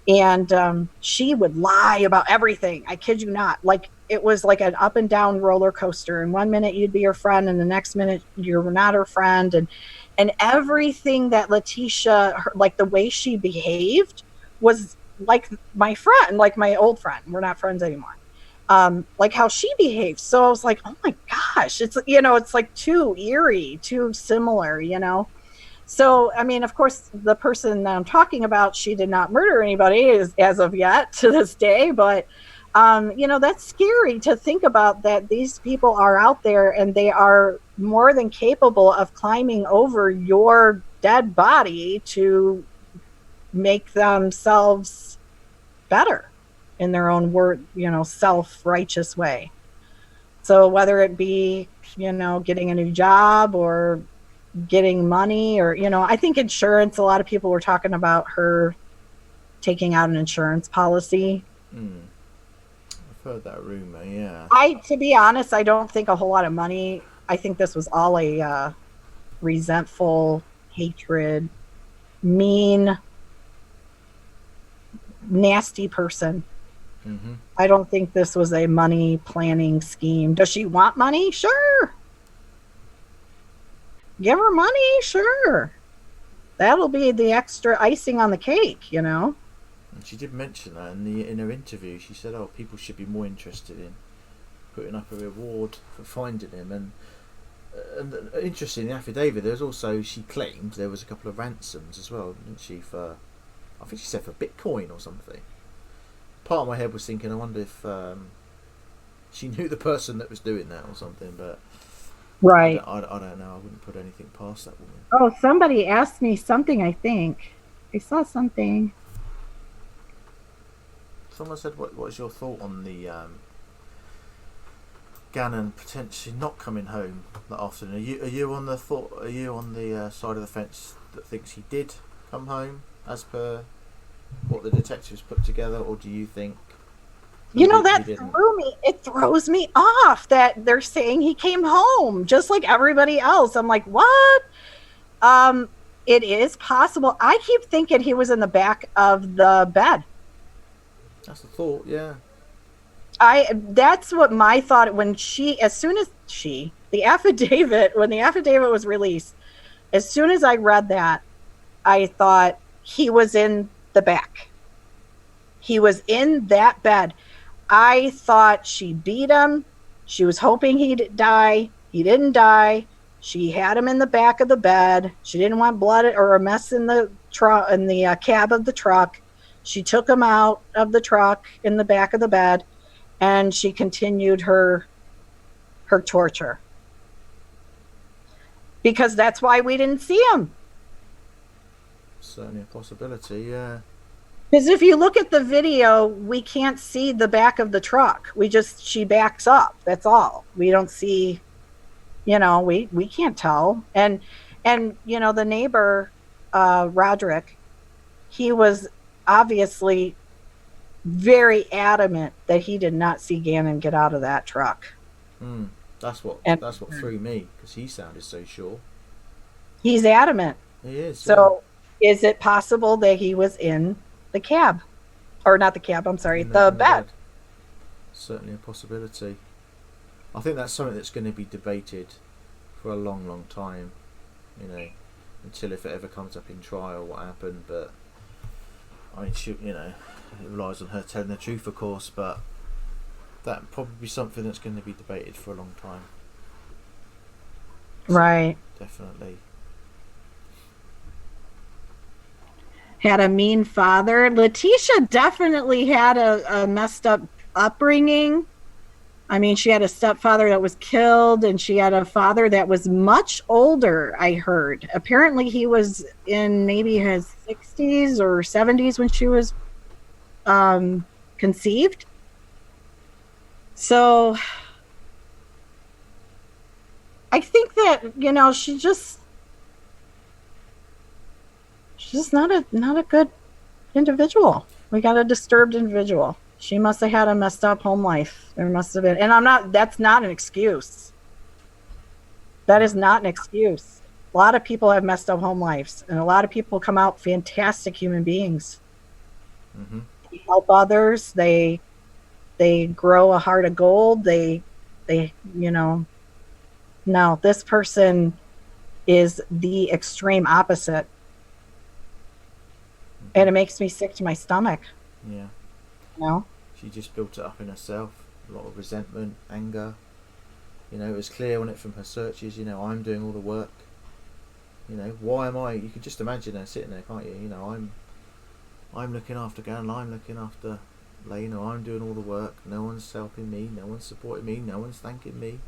and she would lie about everything. I kid you not. Like it was like an up and down roller coaster. And 1 minute you'd be her friend, and the next minute you're not her friend, and everything that Letecia, like the way she behaved, was like my friend, like my old friend. We're not friends anymore. Like how she behaves. So I was like, oh my gosh, it's, it's like too eerie, too similar, So, I mean, of course, the person that I'm talking about, she did not murder anybody as of yet to this day. But, that's scary to think about, that these people are out there and they are more than capable of climbing over your dead body to make themselves better in their own word, self-righteous way. So whether it be, getting a new job or getting money, or I think insurance, a lot of people were talking about her taking out an insurance policy. I've heard that rumor, yeah. To be honest, I don't think a whole lot of money. I think this was all a resentful, hatred, mean, nasty person. I don't think this was a money planning scheme. Does she want money? Sure. Give her money? Sure. That'll be the extra icing on the cake, And she did mention that in her interview. She said, "Oh, people should be more interested in putting up a reward for finding him." And interesting, in the affidavit, there's also, she claimed there was a couple of ransoms as well, didn't she? For, I think she said, for Bitcoin or something. Part of my head was thinking, I wonder if she knew the person that was doing that or something, but right. I don't know. I wouldn't put anything past that woman. Oh, somebody asked me something, I think. I saw something. Someone said, what's your thought on the Gannon potentially not coming home that afternoon? Are you on the side of the fence that thinks he did come home as per what the detectives put together, or do you think it throws me off that they're saying he came home just like everybody else? I'm like, what? It is possible. I keep thinking he was in the back of the bed. That's the thought, yeah. That's what my thought when the affidavit was released, as soon as I read that, I thought he was in the back. He was in that bed. I thought she beat him. She was hoping he'd die. He didn't die. She had him in the back of the bed. She didn't want blood or a mess in the truck, in the cab of the truck. She took him out of the truck in the back of the bed, and she continued her torture. Because that's why we didn't see him. Certainly a possibility, yeah. Because if you look at the video, we can't see the back of the truck. She backs up. That's all. We don't see, we can't tell. And the neighbor, Roderick, he was obviously very adamant that he did not see Gannon get out of that truck. That's what threw me, because he sounded so sure. He's adamant. He is. So, is it possible that he was in the cab, or not the cab? I'm sorry, the bed. Certainly a possibility. I think that's something that's going to be debated for a long, long time. Until if it ever comes up in trial, what happened. But I mean, it relies on her telling the truth, of course. But that probably be something that's going to be debated for a long time. Right. Definitely. Had a mean father. Letecia definitely had a messed up upbringing. I mean, she had a stepfather that was killed, and she had a father that was much older, I heard. Apparently he was in maybe his 60s or 70s when she was conceived. So I think that, she's just not a good individual. We got a disturbed individual. She must have had a messed up home life. There must have been, and that's not an excuse. That is not an excuse. A lot of people have messed up home lives, and a lot of people come out fantastic human beings. Mm-hmm. They help others. They grow a heart of gold. No, this person is the extreme opposite. And it makes me sick to my stomach. Yeah. She just built it up in herself. A lot of resentment, anger. It was clear on it from her searches. I'm doing all the work. Why am I? You can just imagine her sitting there, can't you? I'm looking after Gan, I'm looking after Lane, or I'm doing all the work. No one's helping me. No one's supporting me. No one's thanking me.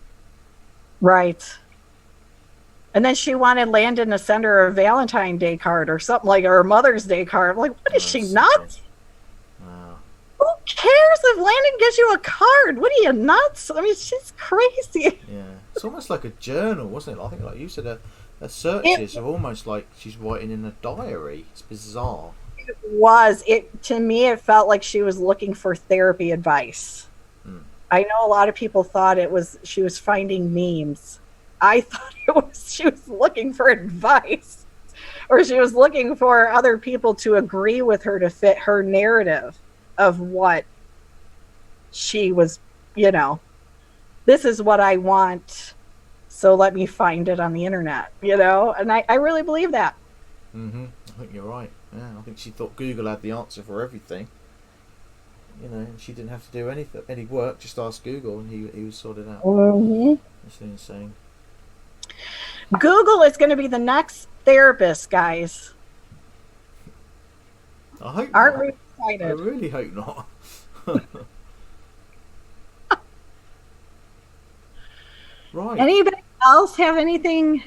Right. And then she wanted Landon to send her a Valentine's Day card or something or a Mother's Day card. I'm like, what is she nuts? Wow. Who cares if Landon gives you a card? What are you, nuts? I mean, she's crazy. Yeah. It's almost like a journal, wasn't it? I think, like you said, her searches are almost like she's writing in a diary. It's bizarre. It was. To me, it felt like she was looking for therapy advice. I know a lot of people thought she was finding memes. I thought she was looking for advice, or she was looking for other people to agree with her to fit her narrative of what she was, this is what I want, so let me find it on the internet, and I really believe that. Mm-hmm. I think you're right. Yeah, I think she thought Google had the answer for everything. And she didn't have to do any work, just ask Google, and he was sorted out. Mm-hmm. That's insane. Google is going to be the next therapist, guys. I hope Aren't not. we excited? I really hope not. Right. Anybody else have anything?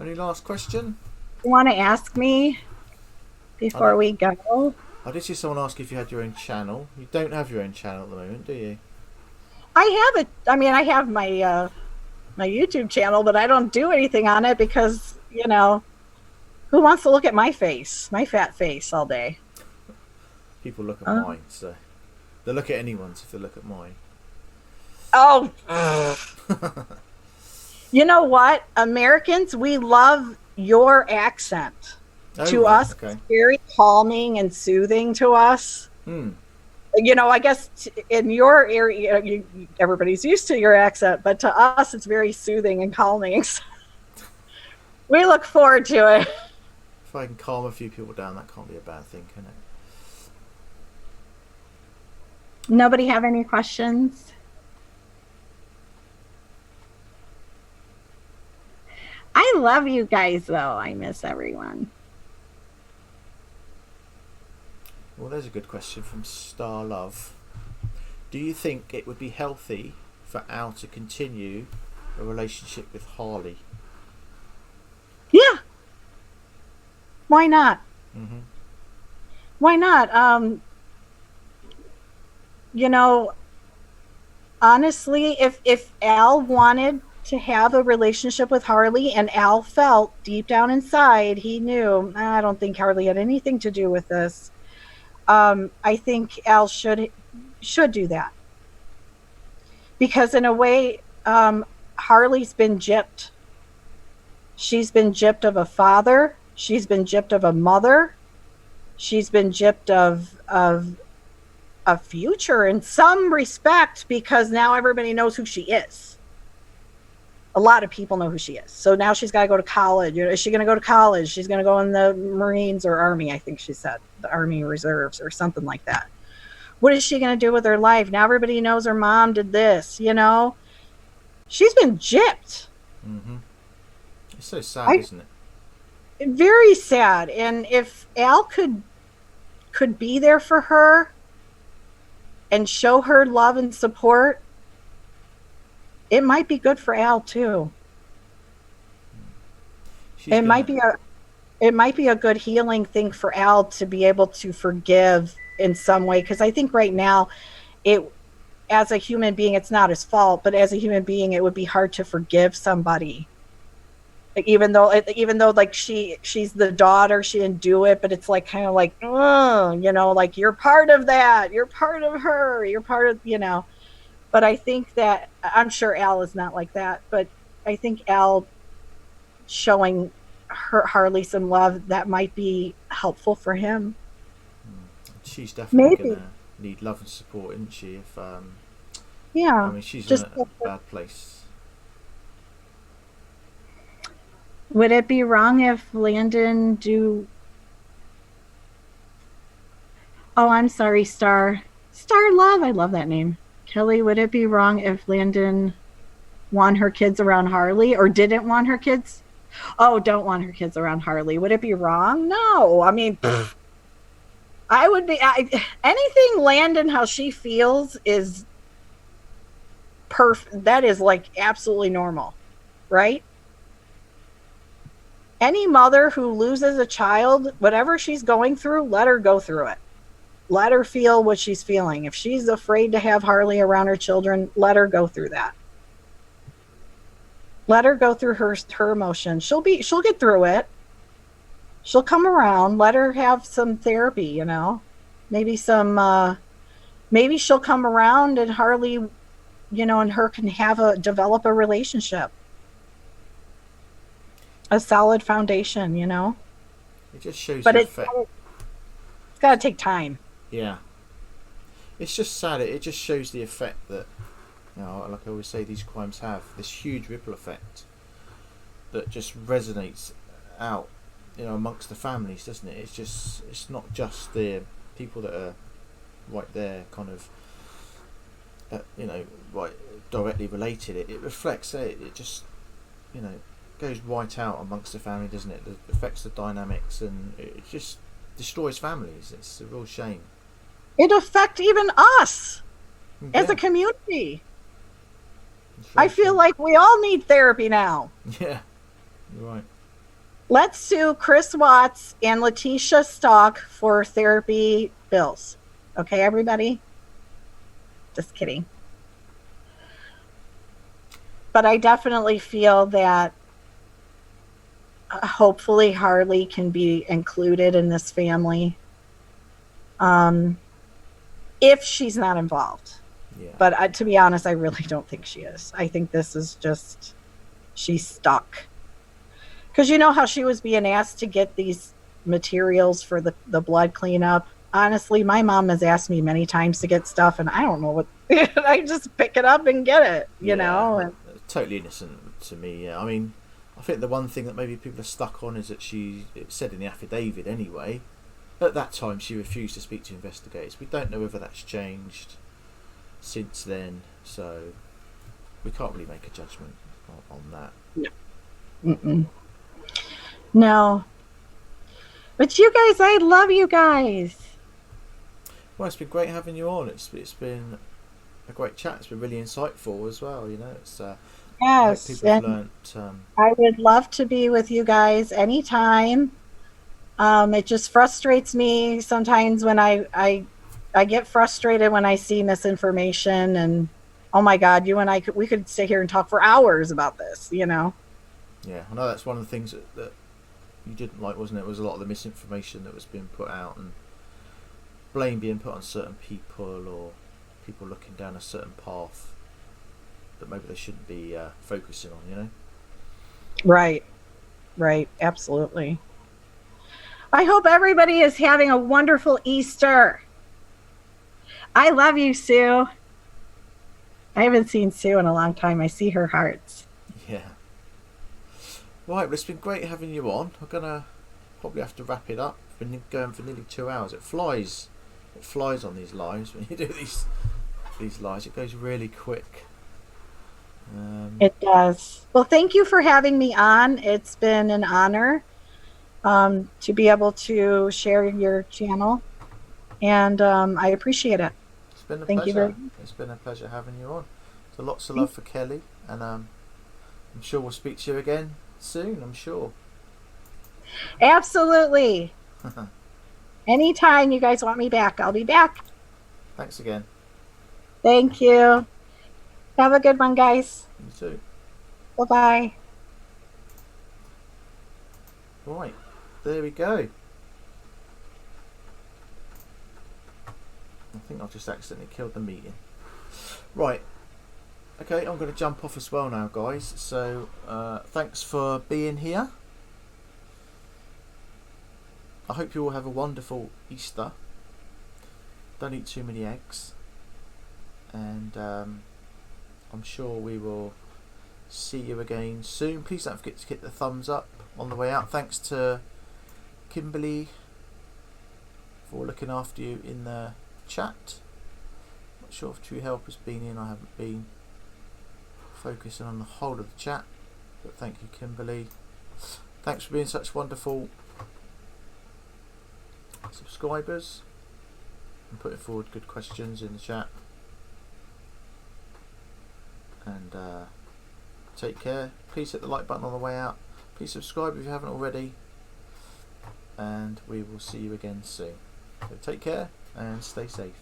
Any last question? You want to ask me before we go? I did see someone ask if you had your own channel. You don't have your own channel at the moment, do you? I have I have my my YouTube channel, but I don't do anything on it because, who wants to look at my face, my fat face all day? People look at mine, so they'll look at anyone's if they look at mine. Oh, you know what? Americans, we love your accent. To us, okay. It's very calming and soothing to us. I guess in your area, everybody's used to your accent, but to us, it's very soothing and calming. We look forward to it. If I can calm a few people down, that can't be a bad thing, can it? Nobody have any questions? I love you guys, though. I miss everyone. Well, there's a good question from Star Love. Do you think it would be healthy for Al to continue a relationship with Harley? Yeah. Why not? Mm-hmm. Why not? Honestly, if Al wanted to have a relationship with Harley, and Al felt deep down inside, he knew, I don't think Harley had anything to do with this. I think Al should do that, because in a way, Harley's been gypped. She's been gypped of a father. She's been gypped of a mother. She's been gypped of a future in some respect, because now everybody knows who she is. A lot of people know who she is. So now she's got to go to college. Is she going to go to college? She's going to go in the Marines or Army, I think she said. The Army Reserves or something like that. What is she going to do with her life? Now everybody knows her mom did this, She's been gypped. Mm-hmm. It's so sad, isn't it? Very sad. And if Al could be there for her and show her love and support, it might be good for Al too. It might be a good healing thing for Al to be able to forgive in some way, because I think right now as a human being, it's not his fault, but as a human being, it would be hard to forgive somebody. Like, even though like she's the daughter, she didn't do it, but it's like kind of like, like you're part of that, you're part of her, you're part of, But I think that I'm sure Al is not like that, but I think Al showing Harley some love that might be helpful for him. She's definitely Maybe. gonna need love and support, isn't she? If Yeah. I mean, she's in Just a bad place. would it be wrong if Landon do? Oh, I'm sorry, Star Love. I love that name. Kelly, would it be wrong if Landon want her kids around Harley or didn't want her kids? Oh, don't want her kids around Harley. Would it be wrong? No. I mean, I would be anything Landon how she feels is perfect. That is like absolutely normal, right? Any mother who loses a child, whatever she's going through, let her go through it. Let her feel what she's feeling. If she's afraid to have Harley around her children, let her go through that. Let her go through her emotions. She'll get through it. She'll come around. Let her have some therapy, maybe maybe she'll come around and Harley, and her can develop a relationship, a solid foundation, It just shows but the it's effect. got to take time. Yeah, it's just sad. It just shows the effect that, like I always say, these crimes have this huge ripple effect that just resonates out, amongst the families, doesn't it? It's not just the people that are right there, kind of, right directly related. It reflects it. It just, goes right out amongst the family, doesn't it? It affects the dynamics, and it just destroys families. It's a real shame. It affects even us as a community. I feel like we all need therapy now. Yeah, you're right. Let's sue Chris Watts and Letecia Stauch for therapy bills. Okay, everybody? Just kidding. But I definitely feel that hopefully Harley can be included in this family. If she's not involved. Yeah. But to be honest, I really don't think she is. I think this is just, she's stuck. Because you know how she was being asked to get these materials for the blood cleanup? Honestly, my mom has asked me many times to get stuff, and I don't know what. I just pick it up and get it, you know? And, totally innocent to me, yeah. I mean, I think the one thing that maybe people are stuck on is that it said in the affidavit anyway, at that time she refused to speak to investigators. We don't know whether that's changed since then, so we can't really make a judgment on that. No. Mm-mm. No. But you guys, I love you guys. Well, it's been great having you on. It's been a great chat. It's been really insightful as well, It's yes, people have learnt. I would love to be with you guys anytime. It just frustrates me sometimes when I get frustrated when I see misinformation, and oh my God, you and we could sit here and talk for hours about this, Yeah, I know that's one of the things that you didn't like, wasn't it? Was a lot of the misinformation that was being put out and blame being put on certain people or people looking down a certain path that maybe they shouldn't be focusing on, Right, absolutely. I hope everybody is having a wonderful Easter. I love you, Sue. I haven't seen Sue in a long time. I see her hearts. Yeah. Right, well, it's been great having you on. I'm gonna probably have to wrap it up. We've been going for nearly 2 hours. It flies on these lives when you do these lives. It goes really quick. It does. Well, thank you for having me on. It's been an honor to be able to share your channel, and I appreciate it. It's been a Thank pleasure. You very much. It's been a pleasure having you on. So lots of love for Kelly, and I'm sure we'll speak to you again soon. I'm sure. Absolutely. Anytime you guys want me back, I'll be back. Thanks again. Thank you. Have a good one, guys. You too. Bye-bye. Right, there we go. I think I've just accidentally killed the meeting. Right. Okay, I'm going to jump off as well now, guys. So, thanks for being here. I hope you all have a wonderful Easter. Don't eat too many eggs. And I'm sure we will see you again soon. Please don't forget to hit the thumbs up on the way out. Thanks to Kimberly for looking after you in the chat. Not sure if True Help has been in. I haven't been focusing on the whole of the chat, but thank you, Kimberly. Thanks for being such wonderful subscribers and putting forward good questions in the chat. And take care. Please hit the like button on the way out. Please subscribe if you haven't already, and we will see you again soon. So take care and stay safe.